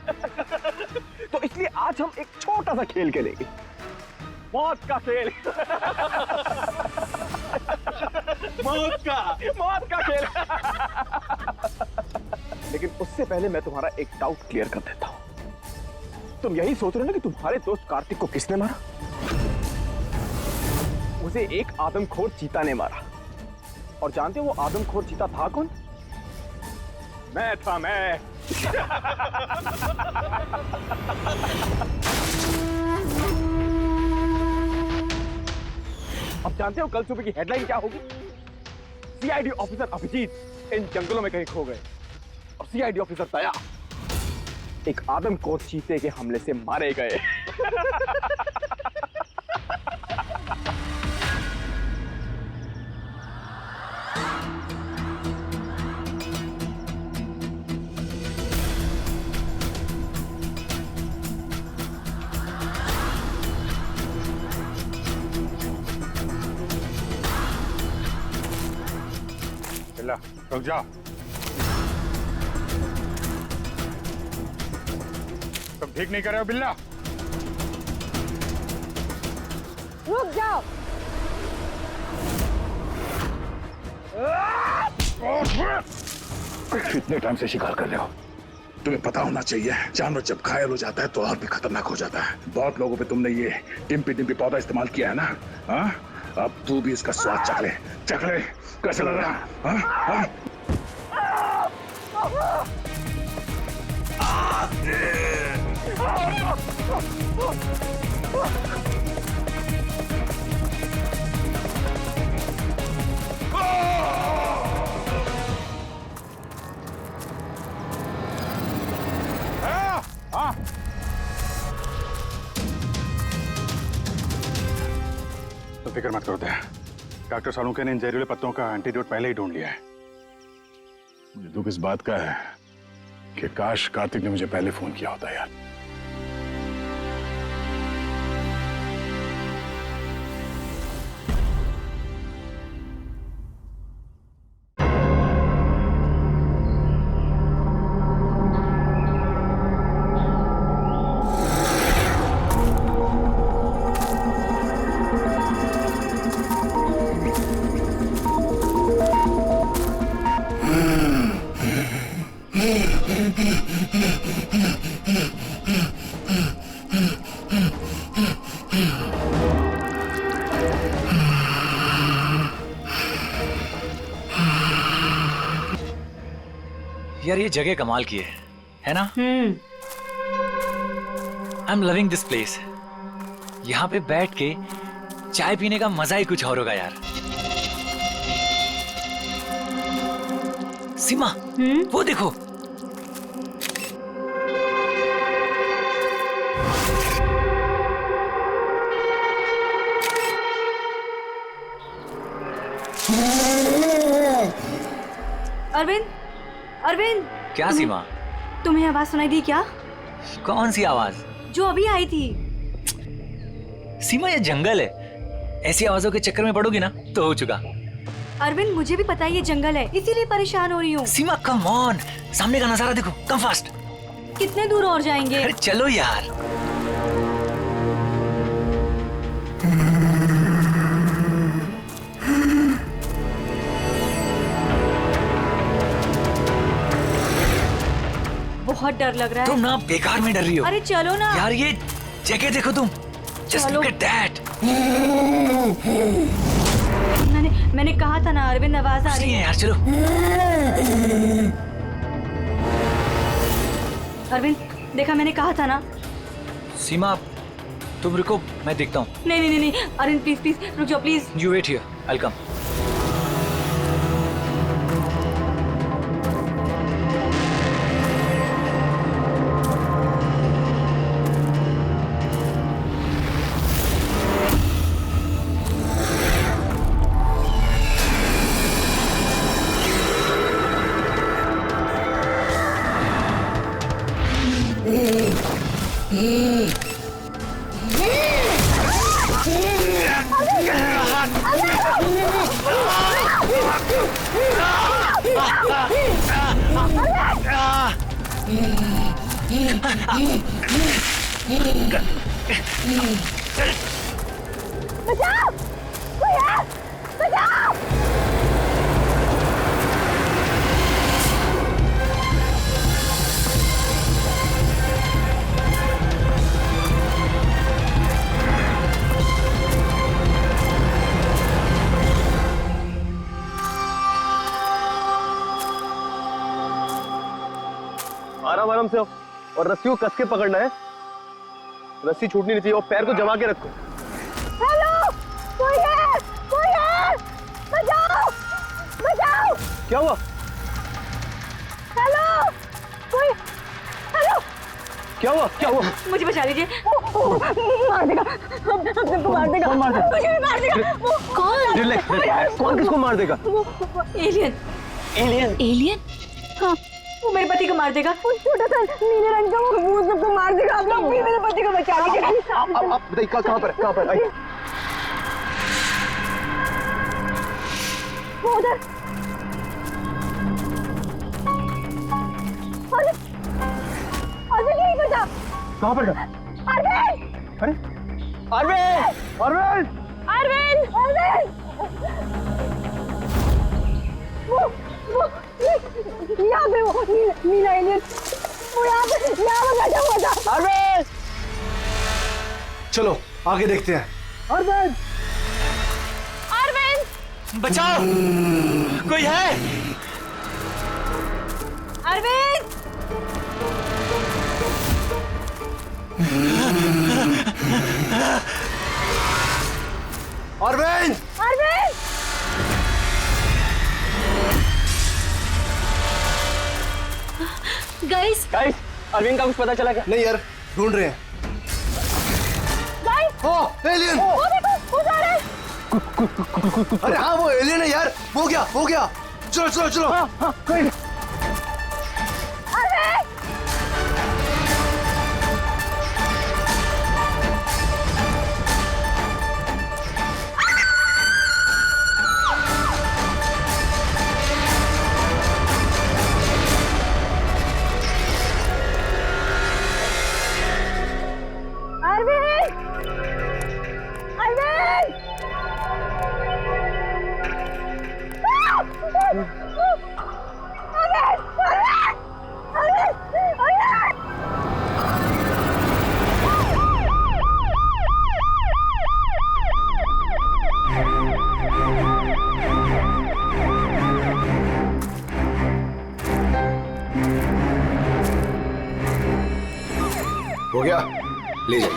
तो इसलिए आज हम एक छोटा सा खेल खेलेंगे, मौत का खेल। मौत का खेल। लेकिन उससे पहले मैं तुम्हारा एक डाउट क्लियर कर देता हूं। तुम यही सोच रहे हो ना कि तुम्हारे दोस्त कार्तिक को किसने मारा? उसे एक आदमखोर चीता ने मारा, और जानते हो वो आदमखोर चीता था कौन? मैं था, मैं। अब जानते हो कल सुबह की हेडलाइन क्या होगी? सीआईडी ऑफिसर अभिजीत इन जंगलों में कहीं खो गए, और सीआईडी ऑफिसर दया एक आदमखोर चीते के हमले से मारे गए। रुक जाओ। तुम ठीक नहीं कर रहे हो बिल्ला। रुक जाओ। कितने टाइम से शिकार कर रहे हो? तुम्हें पता होना चाहिए, जानवर जब घायल हो जाता है तो और भी खतरनाक हो जाता है। बहुत लोगों पे तुमने ये डिम्पी डिम्पी पौधा इस्तेमाल किया है ना? हाँ, अब तू भी इसका स्वाद चख ले। चख ले, कैसा लग रहा? हाँ? हाँ? फिक्र मत करो दया। डॉक्टर सालुंके ने इन जहरीले पत्तों का एंटीडोट पहले ही ढूंढ लिया है। मुझे दुख इस बात का है कि काश कार्तिक ने मुझे पहले फोन किया होता यार। यार ये जगह कमाल की है ना? I am loving this place. यहाँ पे बैठ के चाय पीने का मजा ही कुछ और होगा यार। सीमा, वो देखो। अरविंद, अरविंद। क्या सीमा? तुम्हें आवाज सुनाई दी क्या? कौन सी आवाज? जो अभी आई थी। सीमा ये जंगल है, ऐसी आवाजों के चक्कर में पड़ोगी ना तो हो चुका। अरविंद मुझे भी पता है ये जंगल है, इसीलिए परेशान हो रही हूँ। सीमा कम ऑन, सामने का नजारा देखो, कम फास्ट। कितने दूर और जाएंगे? अरे चलो यार। बहुत डर लग रहा है। तुम ना बेकार में डर रही हो। अरे चलो ना यार, ये जगह देखो तुम। Just look at that. मैंने कहा था ना अरविंद, आवाज आ रही है यार। चलो अरविंद, देखा मैंने कहा था ना। सीमा तुम रुको, मैं देखता हूँ। नहीं अरविंद प्लीज प्लीज रुक जाओ please. You wait here, I'll come. बचाओ! कोई है! बचाओ! आराम आराम से हो और रस्सी को कस के पकड़ना है। रस्सी छूटनी नहीं चाहिए और पैर को जमा के रखो। हेलो! कोई है! कोई है! बचाओ! बचाओ! क्या हुआ? हेलो! कोई! हेलो! क्या हुआ? क्या हुआ? मुझे बचा लीजिए। मार देगा! हम सबको मार देगा! कौन मार देगा? मुझे भी मार देगा! कौन? रिलैक्स। कौन किसको मार देगा? एलियन। एलियन? एलियन? हाँ, वो मेरे पति को मार देगा। वो छोटा सा नीले रंग का वो सबको मार देगा। आप लोग भी मेरे पति को बचा लीजिए। आप बताइए कहाँ पर? कहाँ पर? आइए। वो उधर। अरविंद यहीं पर था। कहाँ पर? अरविंद! अरे अरविंद! अरविंद! अरविंद! अरविंद! वो यहाँ पे वो नीला एलियन वो यहाँ पे बैठा हुआ था। अरविंद! चलो आगे देखते हैं। अरविंद! अरविंद! बचाओ! कोई है? अरविंद! अरविंद! अरविंद! गाइस, अरविंद का कुछ पता चला क्या? नहीं यार, ढूंढ रहे हैं। गाइस! एलियन! वो देखो, वो जा रहा है। अरे हाँ वो एलियन है यार, हो गया। चलो चलो चलो। हाँ कोई हो गया, ले जाइए।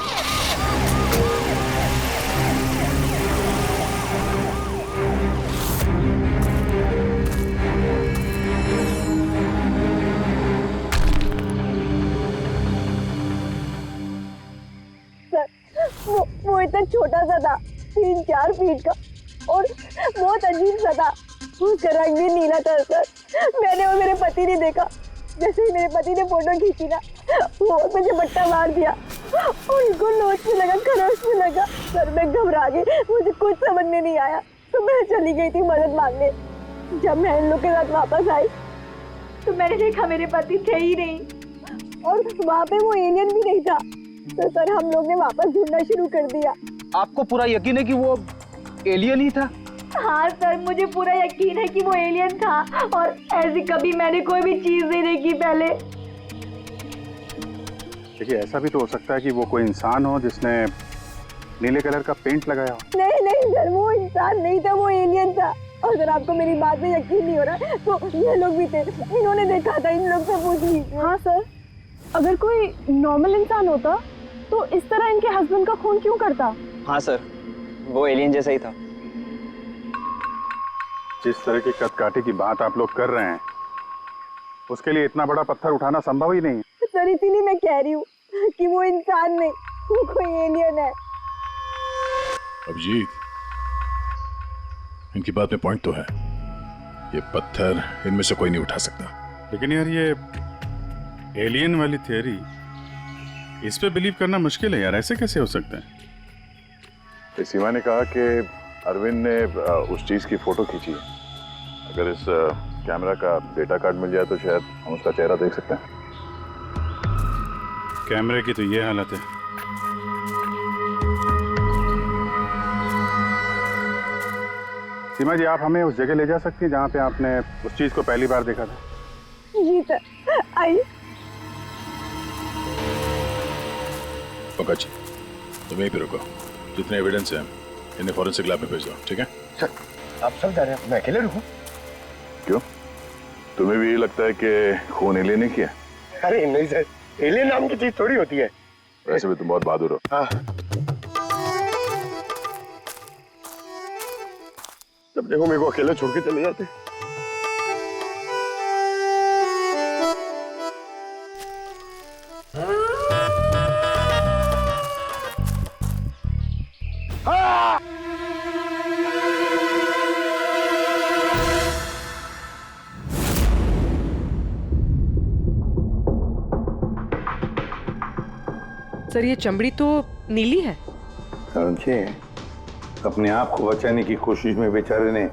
वो इतना छोटा सा था, 3-4 फीट का, और बहुत अजीब सा था। उसका रंग भी नीला था सर। मैंने और मेरे पति ने देखा, जैसे ही मेरे पति ने फोटो खींची ना, वो मुझे बट्टा मार दिया। उनको नोच में लगा, खरोच में लगा। सर मैं घबरा गई, मुझे कुछ समझ में नहीं आया, तो मैं चली गई थी मदद मांगने। जब मैं इन लोग के साथ वापस आई तो मैंने देखा मेरे पति थे ही नहीं, और वहाँ पे वो एलियन भी नहीं था। तो सर हम लोग ने वापस ढूंढना शुरू कर दिया। आपको पूरा यकीन है कि वो एलियन ही था? हाँ सर, मुझे पूरा यकीन है कि वो एलियन था, और ऐसी कभी मैंने कोई भी चीज नहीं देखी पहले। देखिए ऐसा भी तो हो सकता है कि वो कोई इंसान हो जिसने नीले कलर का पेंट लगाया हो। नहीं सर, वो इंसान नहीं था, वो एलियन था। और अगर आपको मेरी बात में यकीन नहीं हो रहा तो ये लोग भी थे, इन्होंने देखा था, इन लोग से पूछ लीजिए। हाँ सर, अगर कोई नॉर्मल इंसान होता तो इस तरह इनके हस्बैंड का खून क्यों करता? हाँ सर, वो एलियन जैसा ही था। जिस तरह की कदकाठी की बात आप लोग कर रहे हैं, उसके लिए इतना बड़ा पत्थर उठाना संभव ही नहीं है। सर इसीलिए मैं कह रही हूँ कि वो इंसान नहीं, वो कोई एलियन है। अभिजीत, इनकी बात में पॉइंट तो है। ये पत्थर इनमें से कोई नहीं उठा सकता। लेकिन यार ये एलियन वाली थियरी, इस पे बिलीव करना मुश्किल है यार, ऐसे कैसे हो सकता है? सीमा ने कहा कि अरविंद ने उस चीज की फोटो खींची है। अगर इस कैमरा का डेटा कार्ड मिल जाए तो शायद हम उसका चेहरा देख सकते हैं। कैमरे की तो ये हालत है। सीमा जी, आप हमें उस जगह ले जा सकती हैं जहाँ पे आपने उस चीज को पहली बार देखा था? जी सर, आइए। पंकज जी, तुम यहीं पे रुको। जितने एविडेंस हैं इन्हें फॉरेंसिक लैब में भेज दो, ठीक है? सर आप सब जा रहे हैं, मैं अकेले रुकूं? क्यों, तुम्हें भी ये लगता है कि खून एलियन ने किया? अरे नहीं सर, एलियन नाम की चीज थोड़ी होती है। वैसे भी तुम बहुत बहादुर हो। हाँ। जब देखो मेरे को अकेले छोड़ के चले जाते। सर ये चमड़ी तो नीली है। समझे, अपने आप को बचाने की कोशिश में बेचारे ने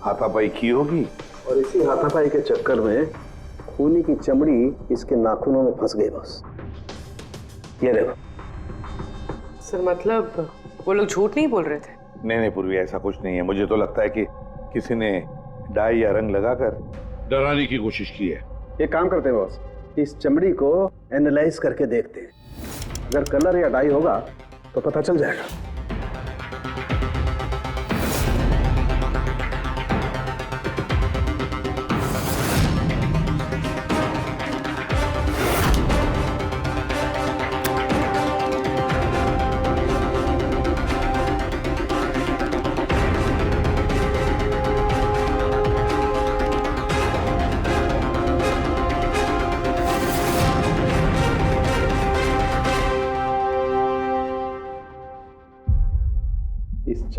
हाथापाई की होगी, और इसी हाथापाई के चक्कर में खूनी की चमड़ी इसके नाखूनों में फंस गई। बस ये देखो। सर मतलब वो लोग झूठ नहीं बोल रहे थे? नहीं पूर्वी, ऐसा कुछ नहीं है। मुझे तो लगता है कि किसी ने डाई या रंग लगाकर डराने की कोशिश की है। एक काम करते हैं बॉस, इस चमड़ी को एनालाइज करके देखते हैं। अगर कलर या डाई होगा तो पता चल जाएगा।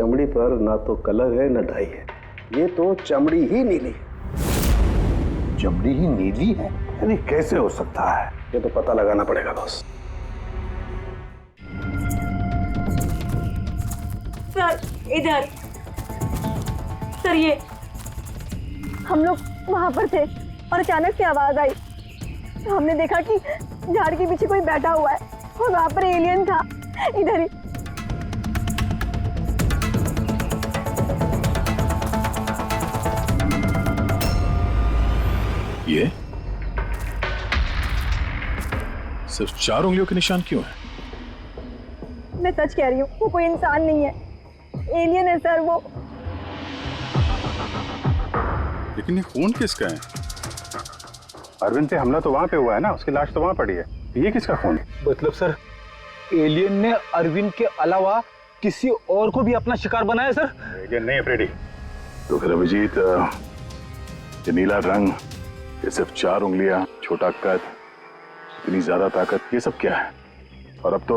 चमड़ी पर ना तो कलर है ना डाई है, ये तो चमड़ी ही नीली है। चमड़ी ही नीली है? यानी कैसे हो सकता है? ये तो पता लगाना पड़ेगा बॉस। सर इधर। सर ये हम लोग वहां पर थे और अचानक से आवाज आई। हमने देखा कि झाड़ के पीछे कोई बैठा हुआ है और वहां पर एलियन था, इधर ही। ये सिर्फ 4 उंगलियों के निशान क्यों है? मैं सच कह रही हूँ, वो कोई इंसान नहीं है, एलियन है सर वो। लेकिन ये खून किसका है? अरविंद पे हमला तो वहां पे हुआ है ना, उसकी लाश तो वहां पड़ी है। ये किसका खून है? मतलब सर एलियन ने अरविंद के अलावा किसी और को भी अपना शिकार बनाया सर? एलियन नहीं अफ्रीडी। तो फिर अभिजीत, ये नीला रंग, ये सिर्फ 4 उंगलियां, छोटा कद, इतनी ज्यादा ताकत, ये सब क्या है? और अब तो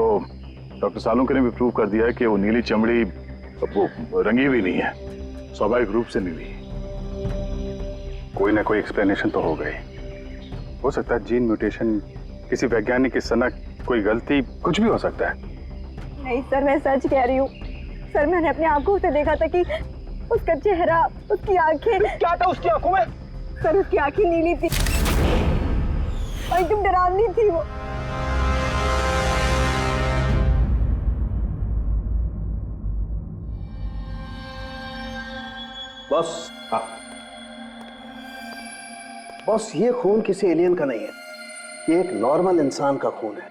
डॉक्टर सालुंके ने भी प्रूव कर दिया है कि वो नीली चमड़ी वो रंगी हुई नहीं है, स्वाभाविक रूप से नीली। कोई ना कोई एक्सप्लेनेशन तो हो गई। हो सकता है जीन म्यूटेशन, किसी वैज्ञानिक की सनक, कोई गलती, कुछ भी हो सकता है। नहीं सर, मैं सच कह रही हूँ सर, मैंने अपनी आंखों से देखा था कि उसका चेहरा, उसकी आंखें। क्या था उसकी आंखों में? सर उसकी आंखें नीली थी और एकदम डरावनी थी वो। बॉस, बॉस ये खून किसी एलियन का नहीं है, ये एक नॉर्मल इंसान का खून है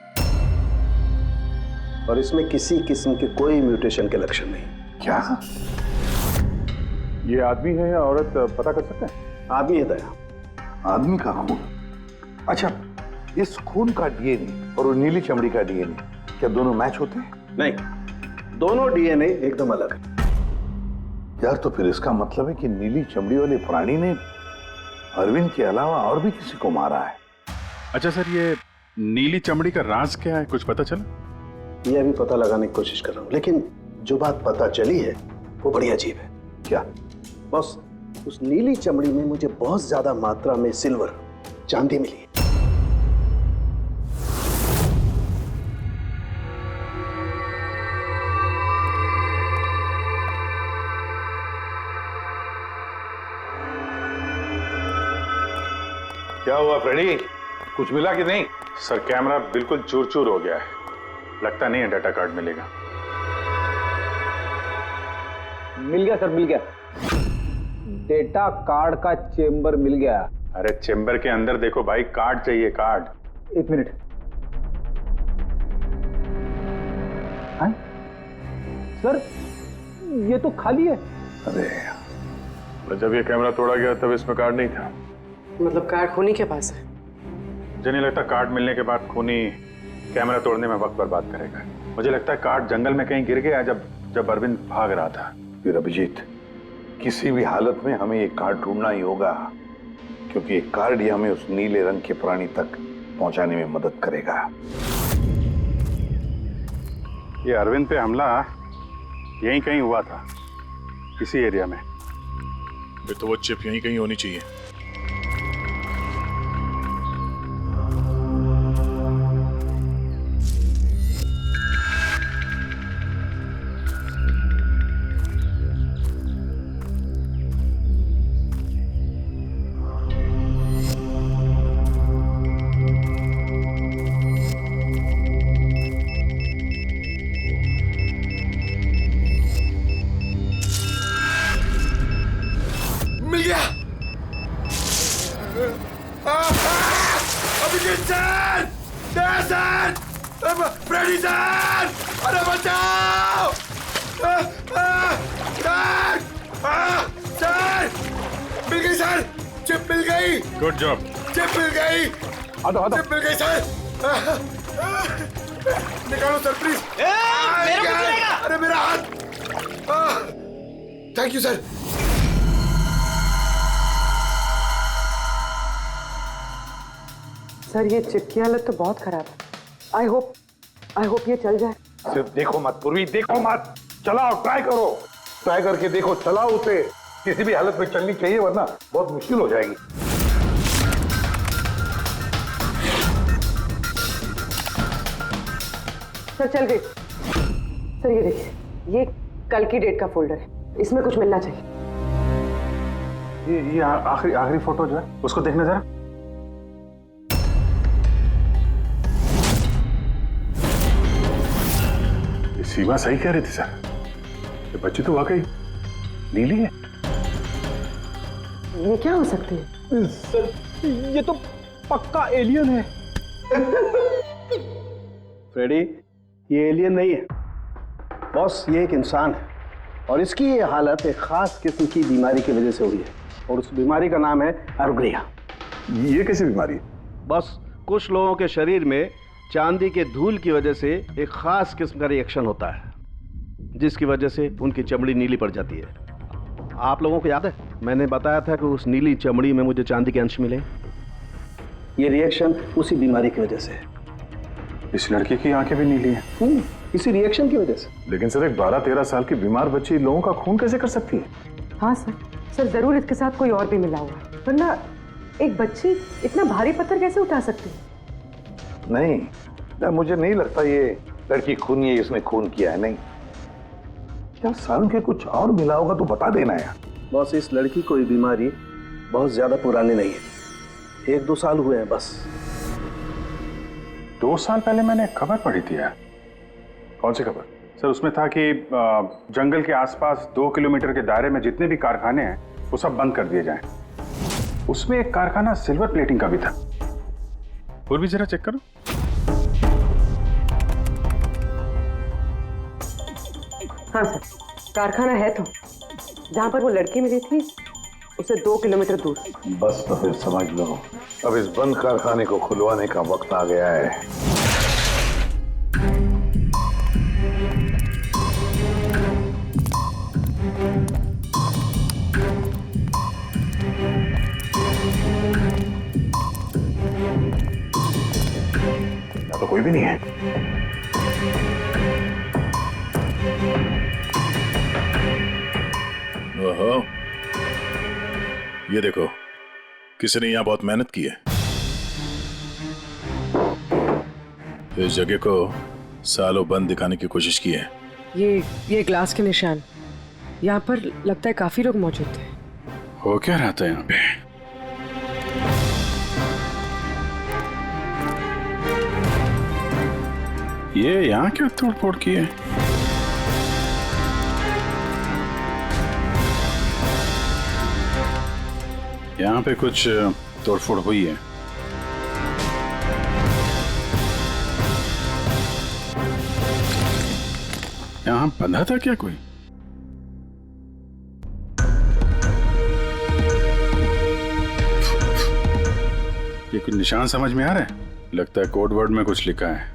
और इसमें किसी किस्म के कोई म्यूटेशन के लक्षण नहीं। क्या ये आदमी है या औरत पता कर सकते हैं? आदमी है दया। आदमी का खून? अच्छा, इस खून का डीएनए और नीली चमड़ी का डीएनए क्या दोनों मैच होते हैं? नहीं, दोनों डीएनए एकदम अलग है। यार तो फिर इसका मतलब है कि नीली चमड़ी वाले प्राणी ने अरविंद के अलावा और भी किसी को मारा है। अच्छा सर, ये नीली चमड़ी का राज क्या है, कुछ पता चला? ये अभी पता लगाने की कोशिश कर रहा हूँ, लेकिन जो बात पता चली है वो बड़ी अजीब है। क्या? बॉस, उस नीली चमड़ी में मुझे बहुत ज्यादा मात्रा में सिल्वर, चांदी मिली है। क्या हुआ फ्रेडी, कुछ मिला कि नहीं? सर कैमरा बिल्कुल चूर चूर हो गया है, लगता नहीं है डाटा कार्ड मिलेगा। मिल गया सर, मिल गया। डेटा कार्ड का चेंबर मिल गया। अरे चेंबर के अंदर देखो भाई, कार्ड चाहिए, कार्ड। 1 मिनट। हाँ? सर ये तो खाली है। अरे जब ये कैमरा तोड़ा गया तब इसमें कार्ड नहीं था। मतलब कार्ड खूनी के पास है? मुझे नहीं लगता कार्ड मिलने के बाद खूनी कैमरा तोड़ने में वक्त बर्बाद करेगा। मुझे लगता है कार्ड जंगल में कहीं गिर गया जब अरविंद भाग रहा था। फिर अभिजीत, किसी भी हालत में हमें ये कार्ड ढूंढना ही होगा, क्योंकि ये कार्ड ही हमें उस नीले रंग के प्राणी तक पहुंचाने में मदद करेगा। ये अरविंद पे हमला यहीं कहीं हुआ था, इसी एरिया में। फिर तो वो चिप यहीं कहीं होनी चाहिए। मिल गया। Abhijit sir, sir, Freddy sir, अरे बचाओ! सर, सर, मिल गई सर, चिप मिल गई। Good job. चिप मिल गई। चिप मिल गई सर। निकालो सर प्लीज। अरे मेरा हाथ। Thank you sir. सर ये चिप की हालत तो बहुत खराब है। आई होप ये चल जाए। सिर्फ देखो मत पूर्वी, देखो मत, चलाओ, ट्राई करो। ट्राई करके देखो, चलाओ उसे, किसी भी हालत में चलनी चाहिए वरना बहुत मुश्किल हो जाएगी। सर चल गई। सर ये देखिए, ये कल की डेट का फोल्डर है, इसमें कुछ मिलना चाहिए। ये आखिरी फोटो जो है उसको देखना जरा। सीमा सही कह रही थी सर, ये बच्ची तो वाकई नीली है। ये क्या हो सकती है? सर ये तो पक्का एलियन है। फ्रेडी, ये एलियन नहीं है बॉस, ये एक इंसान है और इसकी ये हालत एक खास किस्म की बीमारी की वजह से हुई है और उस बीमारी का नाम है एरोग्रिया। ये कैसी बीमारी है? बस कुछ लोगों के शरीर में चांदी के धूल की वजह से एक खास किस्म का रिएक्शन होता है जिसकी वजह से उनकी चमड़ी नीली पड़ जाती है। आप लोगों को याद है मैंने बताया था कि उस नीली चमड़ी में मुझे चांदी के अंश मिले? ये रिएक्शन उसी बीमारी की वजह से है। इस लड़की की आंखें भी नीली हैं। इसी रिएक्शन की वजह से। लेकिन सर एक 12-13 साल की बीमार बच्ची लोगों का खून कैसे कर सकती है? हाँ सर जरूर इसके साथ कोई और भी मिला हुआ है, वरना एक बच्ची इतना भारी पत्थर कैसे उठा सकती है? नहीं, मुझे नहीं लगता ये लड़की खूनी है, इसने खून किया है। नहीं क्या साल के कुछ और मिला होगा तो बता देना यार। बॉस इस लड़की को ये बीमारी बहुत ज्यादा पुरानी नहीं है, 1-2 साल हुए हैं बस। 2 साल पहले मैंने खबर पढ़ी थी यार। कौन सी खबर? सर उसमें था कि जंगल के आसपास 2 किलोमीटर के दायरे में जितने भी कारखाने हैं वो सब बंद कर दिए जाएं। उसमें एक कारखाना सिल्वर प्लेटिंग का भी था। और भी जरा चेक करो। हाँ सर, कारखाना है तो जहाँ पर वो लड़की मिली थी उसे 2 किलोमीटर दूर। बस तो फिर समझ लो अब इस बंद कारखाने को खुलवाने का वक्त आ गया है। तो कोई भी नहीं है। ओहो, ये देखो किसी ने यहां बहुत मेहनत की है। इस जगह को सालों बंद दिखाने की कोशिश की है। ये ग्लास के निशान, यहाँ पर लगता है काफी लोग मौजूद थे। हो क्या रहा था यहाँ पे? ये यहाँ क्या तोड़फोड़ की है? यहाँ पे कुछ तोड़फोड़ हुई है। यहाँ बंधा था क्या कोई? ये कुछ निशान समझ में आ रहा है? लगता है कोड वर्ड में कुछ लिखा है।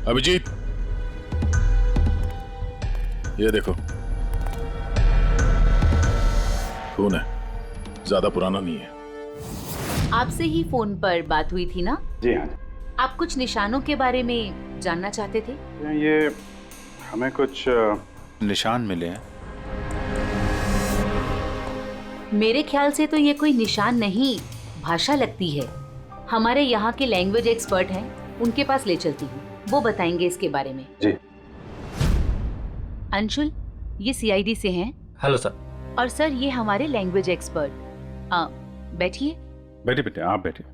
अभिजीत, ये देखो खून है, ज्यादा पुराना नहीं है। आपसे ही फोन पर बात हुई थी ना? जी हाँ। आप कुछ निशानों के बारे में जानना चाहते थे? ये हमें कुछ निशान मिले हैं। मेरे ख्याल से तो ये कोई निशान नहीं, भाषा लगती है। हमारे यहाँ के लैंग्वेज एक्सपर्ट हैं, उनके पास ले चलती हूँ, वो बताएंगे इसके बारे में। जी। अंशुल, ये सीआईडी से हैं। Hello sir. और सर ये हमारे लैंग्वेज एक्सपर्ट। बैठिए। बैठिए बेटे, आप बैठिए।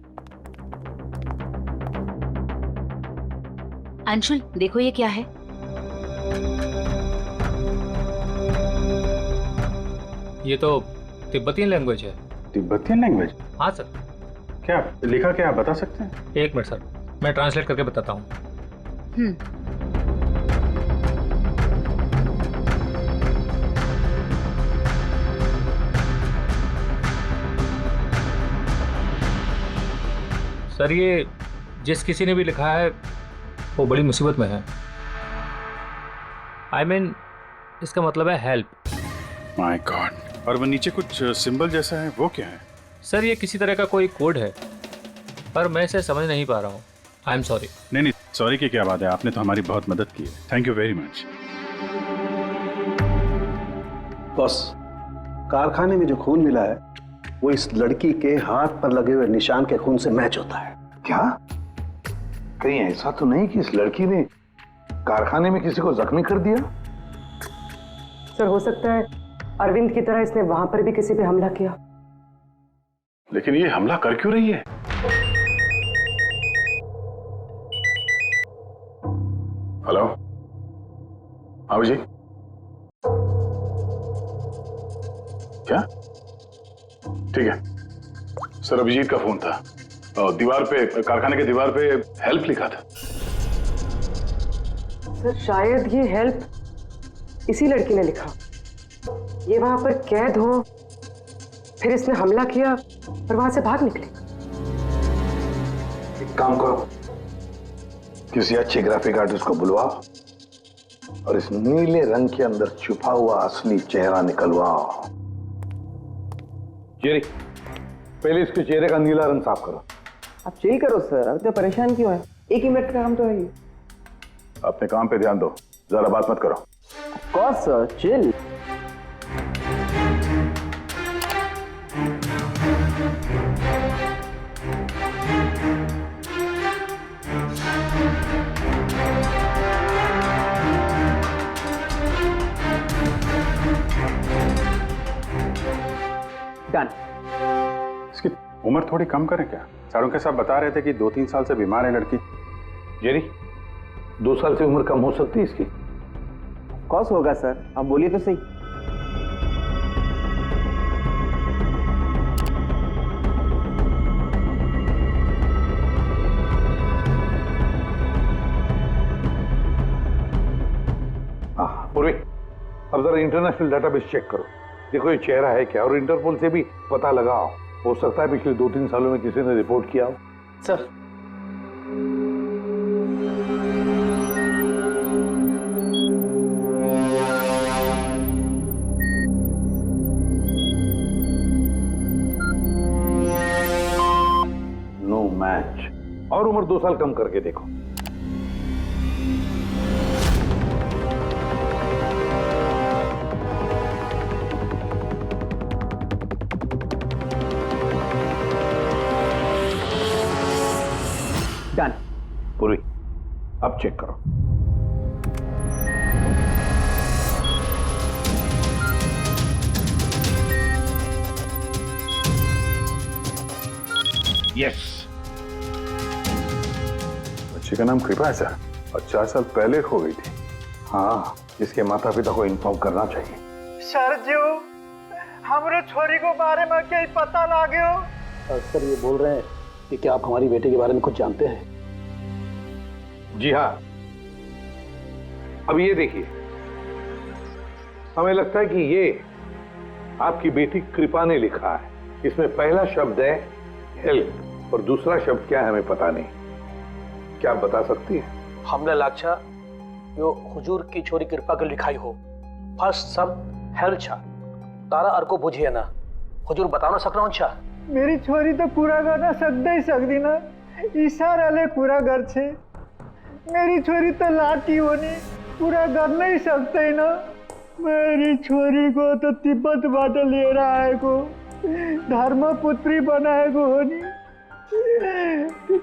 अंशुल देखो ये क्या है। ये तो तिब्बतियन लैंग्वेज है। Tibetan language? हाँ सर। क्या लिखा, क्या आप बता सकते हैं? 1 मिनट सर, मैं ट्रांसलेट करके बताता हूँ। सर ये जिस किसी ने भी लिखा है वो बड़ी मुसीबत में है। I mean, इसका मतलब है हेल्प। My God. और वो नीचे कुछ सिंबल जैसा है, वो क्या है? सर ये किसी तरह का कोई कोड है पर मैं इसे समझ नहीं पा रहा हूँ। I am sorry. नहीं, सॉरी की क्या बात है, आपने तो हमारी बहुत मदद की है। Thank you very much. Boss, कारखाने में जो खून मिला है वो इस लड़की के हाथ पर लगे हुए निशान के खून से मैच होता है। क्या? कहीं ऐसा तो नहीं कि इस लड़की ने कारखाने में किसी को जख्मी कर दिया? सर, हो सकता है अरविंद की तरह इसने वहां पर भी किसी पे हमला किया। लेकिन ये हमला कर क्यों रही है? हेलो, अभिजीत? क्या? ठीक है सर, अभिजीत का फोन था। दीवार पे, कारखाने के दीवार पे हेल्प लिखा था। सर, शायद ये हेल्प इसी लड़की ने लिखा। ये वहां पर कैद हो, फिर इसने हमला किया और वहां से भाग निकली। एक काम करो, किसी अच्छे ग्राफिक आर्टिस्ट को बुलवाओ और इस नीले रंग के अंदर छुपा हुआ असली चेहरा निकलवाओ। जेरी, पहले इसके चेहरे का नीला रंग साफ करो। आप चिल करो सर, अब तो परेशान क्यों है? 1 ही मिनट का काम तो है ये। अपने काम पे ध्यान दो, ज्यादा बात मत करो। Of course sir, chill. Done. इसकी उम्र थोड़ी कम करें क्या? चारों के साथ बता रहे थे कि 2-3 साल से बीमार है लड़की। जेरी, 2 साल से उम्र कम हो सकती है इसकी? कौस होगा सर, आप बोलिए तो सही। हाँ पूर्वी, अब जरा इंटरनेशनल डाटाबेस चेक करो, देखो ये चेहरा है क्या, और इंटरपोल से भी पता लगाओ। हो सकता है पिछले 2-3 सालों में किसी ने रिपोर्ट किया हो। सर, नो मैच, और उम्र 2 साल कम करके देखो। डन। पूरी, अब चेक करो। यस, बच्चे का नाम कृपा है सर, और 4 साल पहले खो गई थी। हाँ, इसके माता पिता को इन्फॉर्म करना चाहिए। सर जी, हमारे छोरी को बारे में क्या पता लागे हो? सर, ये बोल रहे हैं कि क्या आप हमारी बेटे के बारे में कुछ जानते हैं? जी हाँ, अब ये देखिए, हमें लगता है कि ये आपकी बेटी कृपा ने लिखा है। इसमें पहला शब्द है हेल्प और दूसरा शब्द क्या है हमें पता नहीं। क्या आप बता सकती है? हमने लाक्षा यो हुजूर की छोरी कृपा के लिखाई हो। फर्स्ट शब्द हेल्प छा, तारा अर्को बुझिए ना। हुजूर बता ना सक रहा हूँ छा। मेरी छोरी तो पूरा करना सकते ही सकती ना, इशारा ले पूरा घर छे। मेरी छोरी तो लाठी होनी, पूरा कर नहीं सकते ना। मेरी छोरी को तो तिब्बत बाटे ले रहा है को, धर्मपुत्री बनाए को होनी।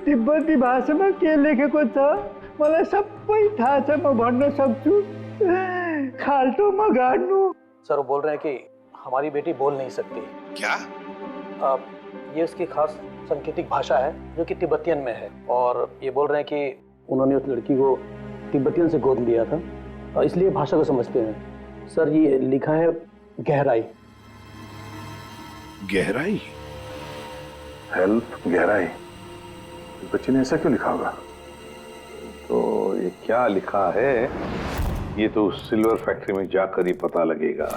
तिब्बती भाषा में के लेखे को छ, मलाई सबै थाहा छ, म भन्न सक्छु। खाल्टो म गाड्नु। सर, वो बोल रहे हैं कि हमारी बेटी बोल नहीं सकती। क्या? ये उसकी खास सांकेतिक भाषा है जो कि तिब्बतियन में है, और ये बोल रहे हैं कि उन्होंने उस लड़की को तिब्बतियन से गोद लिया था, इसलिए भाषा को समझते हैं। सर, ये लिखा है गहराई। गहराई? हेल्प गहराई? बच्चे ने ऐसा क्यों लिखा होगा? तो ये क्या लिखा है, ये तो सिल्वर फैक्ट्री में जाकर ही पता लगेगा।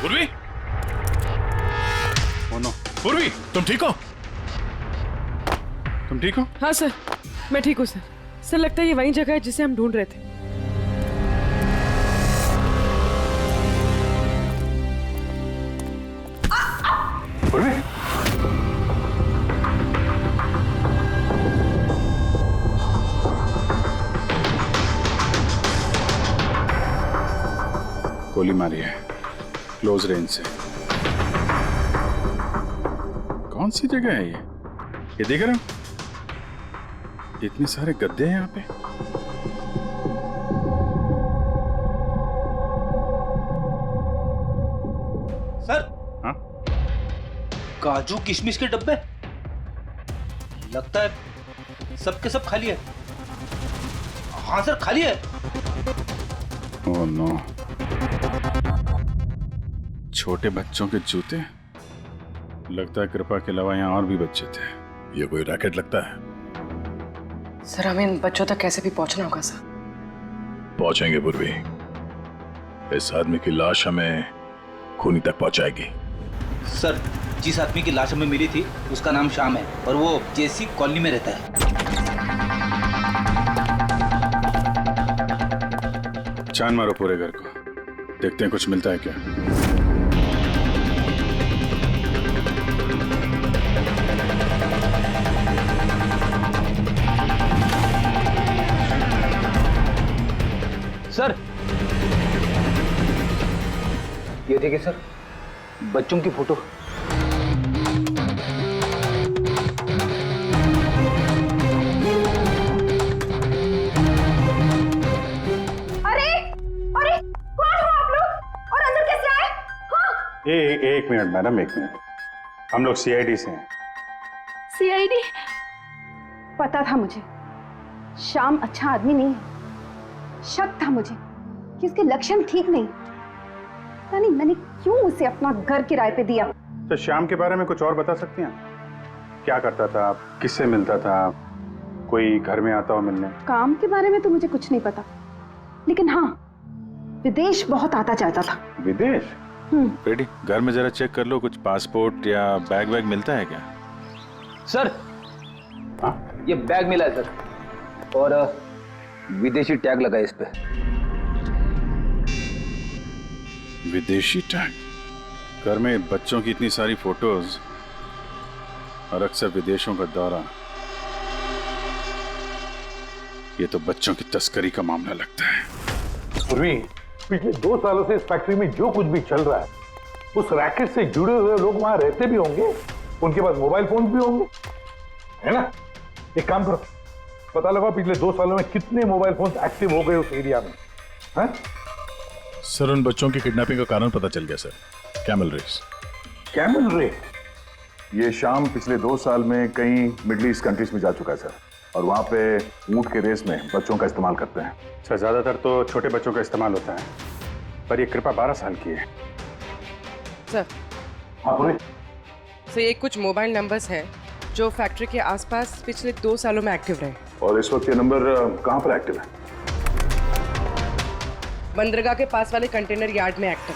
पूर्वी, ओ नो, पूर्वी, तुम ठीक हो? तुम ठीक हो? हाँ सर, मैं ठीक हूँ सर। सर, लगता है ये वही जगह है जिसे हम ढूंढ रहे थे। गोली मारी है क्लोज रेंज से। कौन सी जगह है ये देख रहे हो? इतने सारे गद्दे हैं यहाँ पे। सर। हाँ? काजू किशमिश के डब्बे, लगता है सबके सब खाली है। हाँ सर, खाली है। ओह नो, छोटे बच्चों के जूते। लगता है कृपा के अलावा यहाँ और भी बच्चे थे। ये कोई रैकेट लगता है। सर, हमें इन बच्चों तक कैसे भी पहुंचना होगा सर। पहुंचेंगे पूर्वी। इस आदमी की लाश हमें खूनी तक पहुंचाएगी। सर, जिस आदमी की लाश हमें मिली थी उसका नाम श्याम है और वो जेसी कॉलोनी में रहता है। छान मारो पूरे घर को, देखते हैं कुछ मिलता है क्या। सर, ये देखिए सर, बच्चों की फोटो। एक मिनट मैडम, एक मिनट। हम लोग सीआईडी से हैं। सीआईडी? पता था मुझे श्याम अच्छा आदमी नहीं है। शक था मुझे कि उसके लक्षण ठीक नहीं। पता नहीं मैंने क्यों उसे अपना घर किराए पे दिया। तो श्याम के बारे में कुछ और बता सकती हैं? क्या करता था, किससे मिलता था, कोई घर में आता हो मिलने? काम के बारे में तो मुझे कुछ नहीं पता, लेकिन हाँ, विदेश बहुत आता जाता था। विदेश? बेटी, घर में जरा चेक कर लो, कुछ पासपोर्ट या बैग वैग मिलता है क्या? सर, हाँ? ये बैग मिला है सर, और विदेशी टैग लगा है इस पे। विदेशी टैग? घर में बच्चों की इतनी सारी फोटोज और अक्सर विदेशों का दौरा, ये तो बच्चों की तस्करी का मामला लगता है। पूर्वी, पिछले 2 सालों से इस फैक्ट्री में जो कुछ भी चल रहा है, उस रैकेट से जुड़े हुए लोग वहां रहते भी होंगे, उनके पास मोबाइल फोन भी होंगे, है ना? एक काम करो, पता लगाओ पिछले 2 सालों में कितने मोबाइल फोन एक्टिव हो गए उस एरिया में। है? सर, उन बच्चों की किडनैपिंग का कारण पता चल गया sir. Camel race. Camel race? ये शाम पिछले 2 साल में कई मिडिल ईस्ट कंट्रीज में जा चुका है सर, और वहां पे ऊंट के रेस में बच्चों का इस्तेमाल करते हैं। सर, ज्यादातर तो छोटे बच्चों का इस्तेमाल होता है, पर ये कृपा 12 साल की है। सर, सर, ये कुछ मोबाइल नंबर्स हैं जो फैक्ट्री के आसपास पिछले 2 सालों में एक्टिव रहे। और इस वक्त ये नंबर कहां पर एक्टिव है? बंदरगाह के पास वाले कंटेनर यार्ड में एक्टिव।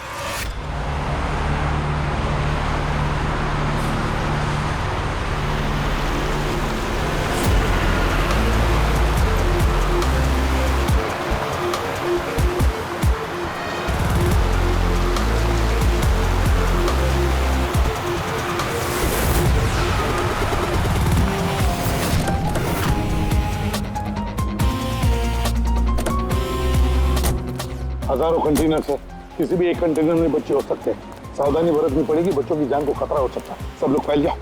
हजारों कंटेनर है, किसी भी एक कंटेनर में बच्चे हो सकते हैं। सावधानी बरतनी पड़ेगी, बच्चों की जान को खतरा हो सकता है। सब लोग फैल जाओ।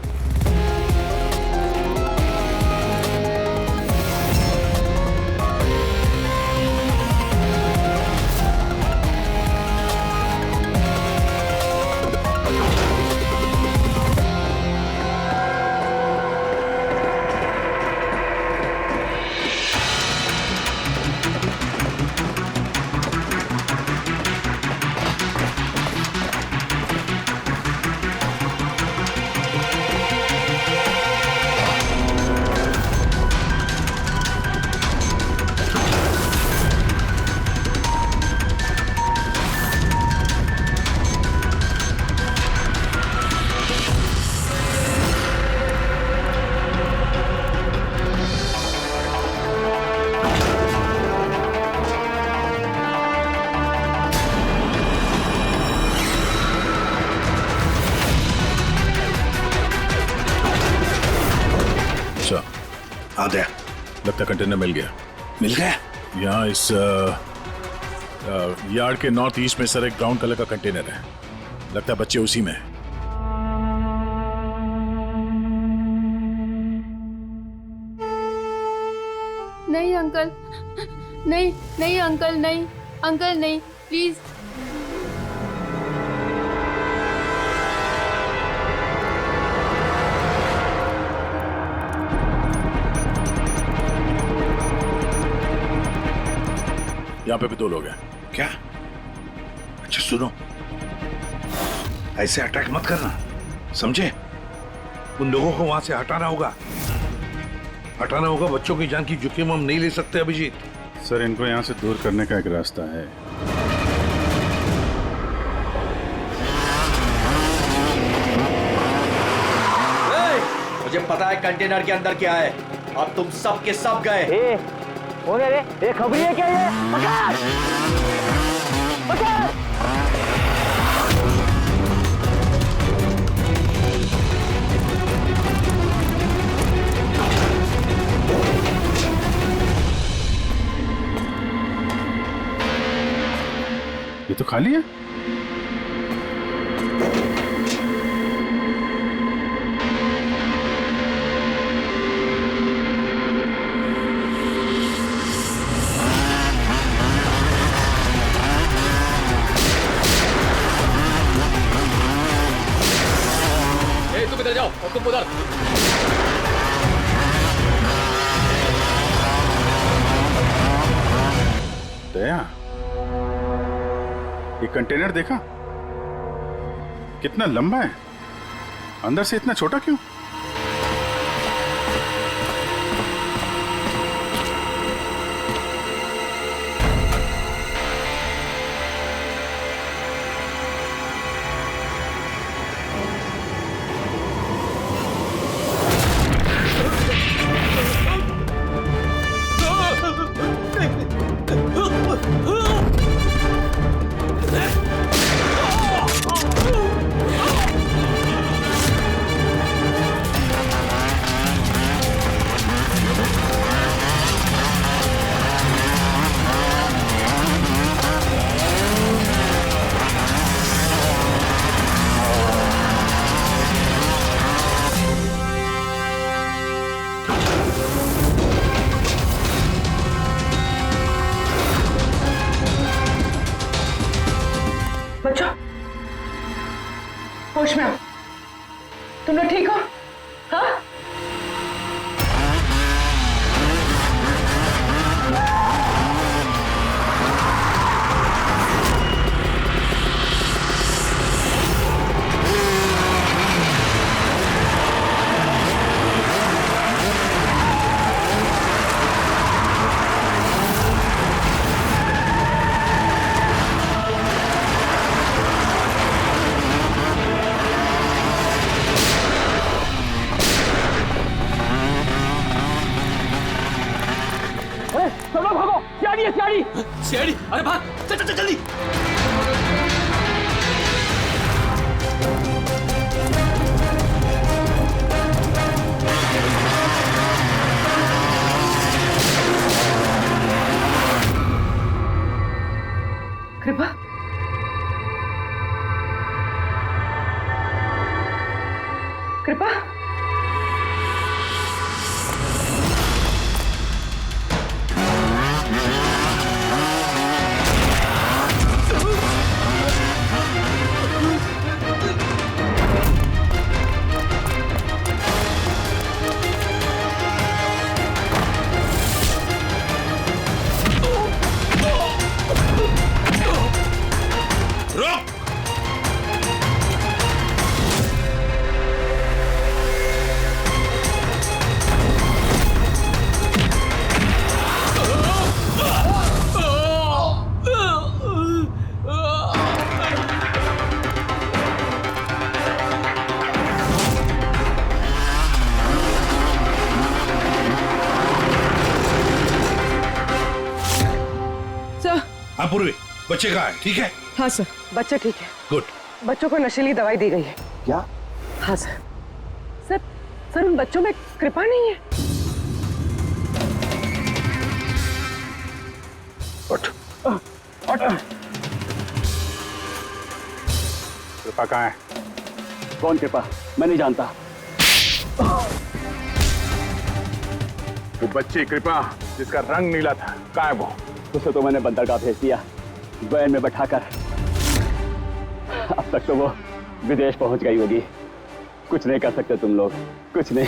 हाँ दया। लगता कंटेनर मिल गया। मिल गया? यहाँ इस यार्ड के नॉर्थ ईस्ट में सर एक ब्राउन कलर का कंटेनर है। लगता है बच्चे उसी में हैं। नहीं अंकल, नहीं नहीं अंकल, नहीं अंकल, नहीं प्लीज। यहाँ पे भी 2 लोग हैं। क्या? अच्छा सुनो, ऐसे अटैक मत करना, समझे? उन लोगों को वहां से हटाना होगा, हटाना होगा। बच्चों की जान की जोखिम हम नहीं ले सकते अभिजीत। सर इनको यहाँ से दूर करने का एक रास्ता है। मुझे पता है कंटेनर के अंदर क्या है, अब तुम सब के सब गए। कौन है रे? ये खबरी है क्या ये? पकड़! पकड़! ये तो खाली है। तुम इधर जाओ और तुम उधर। दया, ये कंटेनर देखा कितना लंबा है, अंदर से इतना छोटा क्यों? होश में आओ। तुम लोग ठीक हो? हाँ? सब लोग भागो, सियाड़ी है सियाड़ी। सियाड़ी? अरे भाग, चल चल चल जल्दी। कृपा, कृपा, हाँ पूर्वी, बच्चे कहाँ है? ठीक है? हाँ सर, बच्चे ठीक है। गुड। बच्चों को नशीली दवाई दी गई है। क्या? हाँ सर। सर, सर उन बच्चों में कृपा नहीं है। उठ उठ। कृपा कहाँ है? कौन कृपा? मैं नहीं जानता। वो बच्ची कृपा जिसका रंग नीला था, कहाँ है वो? उसे तो मैंने बंदरगाह भेज दिया, वैन में बैठाकर। अब तक तो वो विदेश पहुंच गई होगी। कुछ नहीं कर सकते तुम लोग, कुछ नहीं।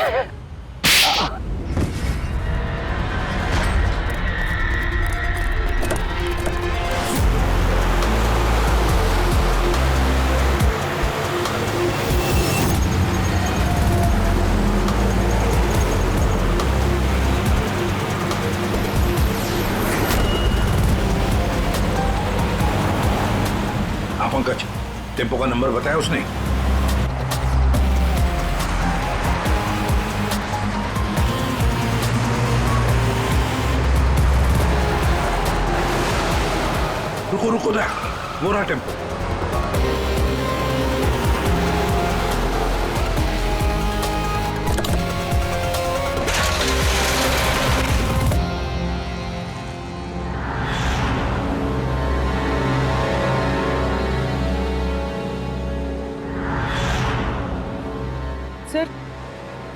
पंकज, टेम्पो का नंबर बताया उसने? रुको रुको ना, वो रहा टेम्पो।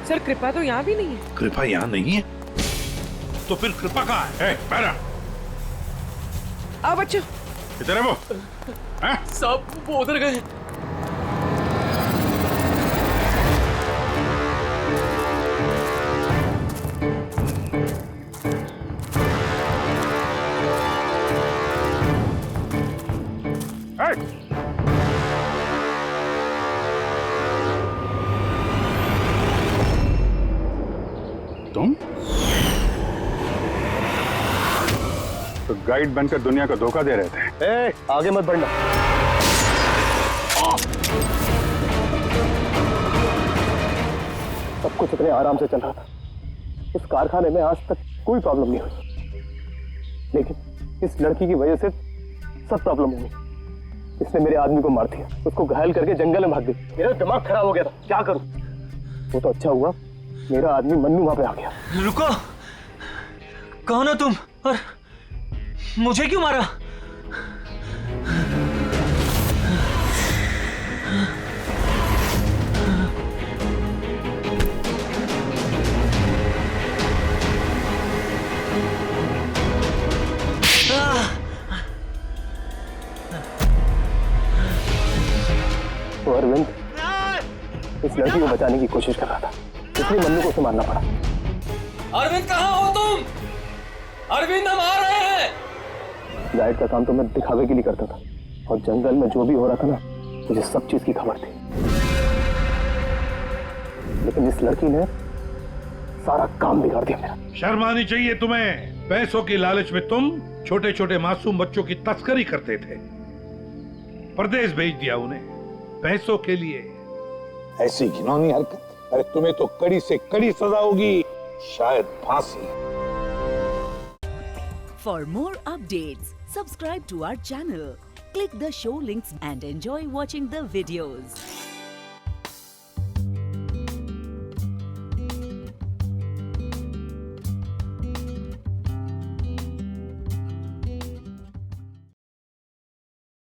सर कृपा तो यहाँ भी नहीं है। कृपा यहाँ नहीं है तो फिर कृपा कहाँ है? पैरा आओ बच्चों। किधर है वो? सब वो उधर गए। तुम तो गाइड बनकर दुनिया को धोखा दे रहे थे। आगे मत बढ़ना। सब कुछ इतने आराम से चल रहा था। इस कारखाने में आज तक कोई प्रॉब्लम नहीं हुई, लेकिन इस लड़की की वजह से सब प्रॉब्लम हुई। इसने मेरे आदमी को मार दिया, उसको घायल करके जंगल में भाग गई। मेरा दिमाग खराब हो गया था, क्या करूं? वो तो अच्छा हुआ मेरा आदमी मन्नू वहां पे आ गया। रुको, कौन हो तुम और मुझे क्यों मारा? तो अरविंद इस लड़की को बचाने की कोशिश कर रहा था, इसलिए मन्नू को उसे मारना पड़ा। अरविंद कहाँ हो तुम? अरविंद हम आ रहे हैं। गाइड का काम तो मैं दिखावे के लिए करता था, और जंगल में जो भी हो रहा था ना, मुझे सब चीज की खबर थी। लेकिन इस लड़की ने सारा काम बिगाड़ दिया मेरा। शर्म आनी चाहिए तुम्हें। पैसों की लालच में तुम छोटे छोटे मासूम बच्चों की तस्करी करते थे, परदेश भेज दिया उन्हें पैसों के लिए। ऐसी घिनौनी हरकत, अरे तुम्हें तो कड़ी से कड़ी सजा होगी, शायद फांसी। For more updates, subscribe to our channel, click the show links and enjoy watching the videos.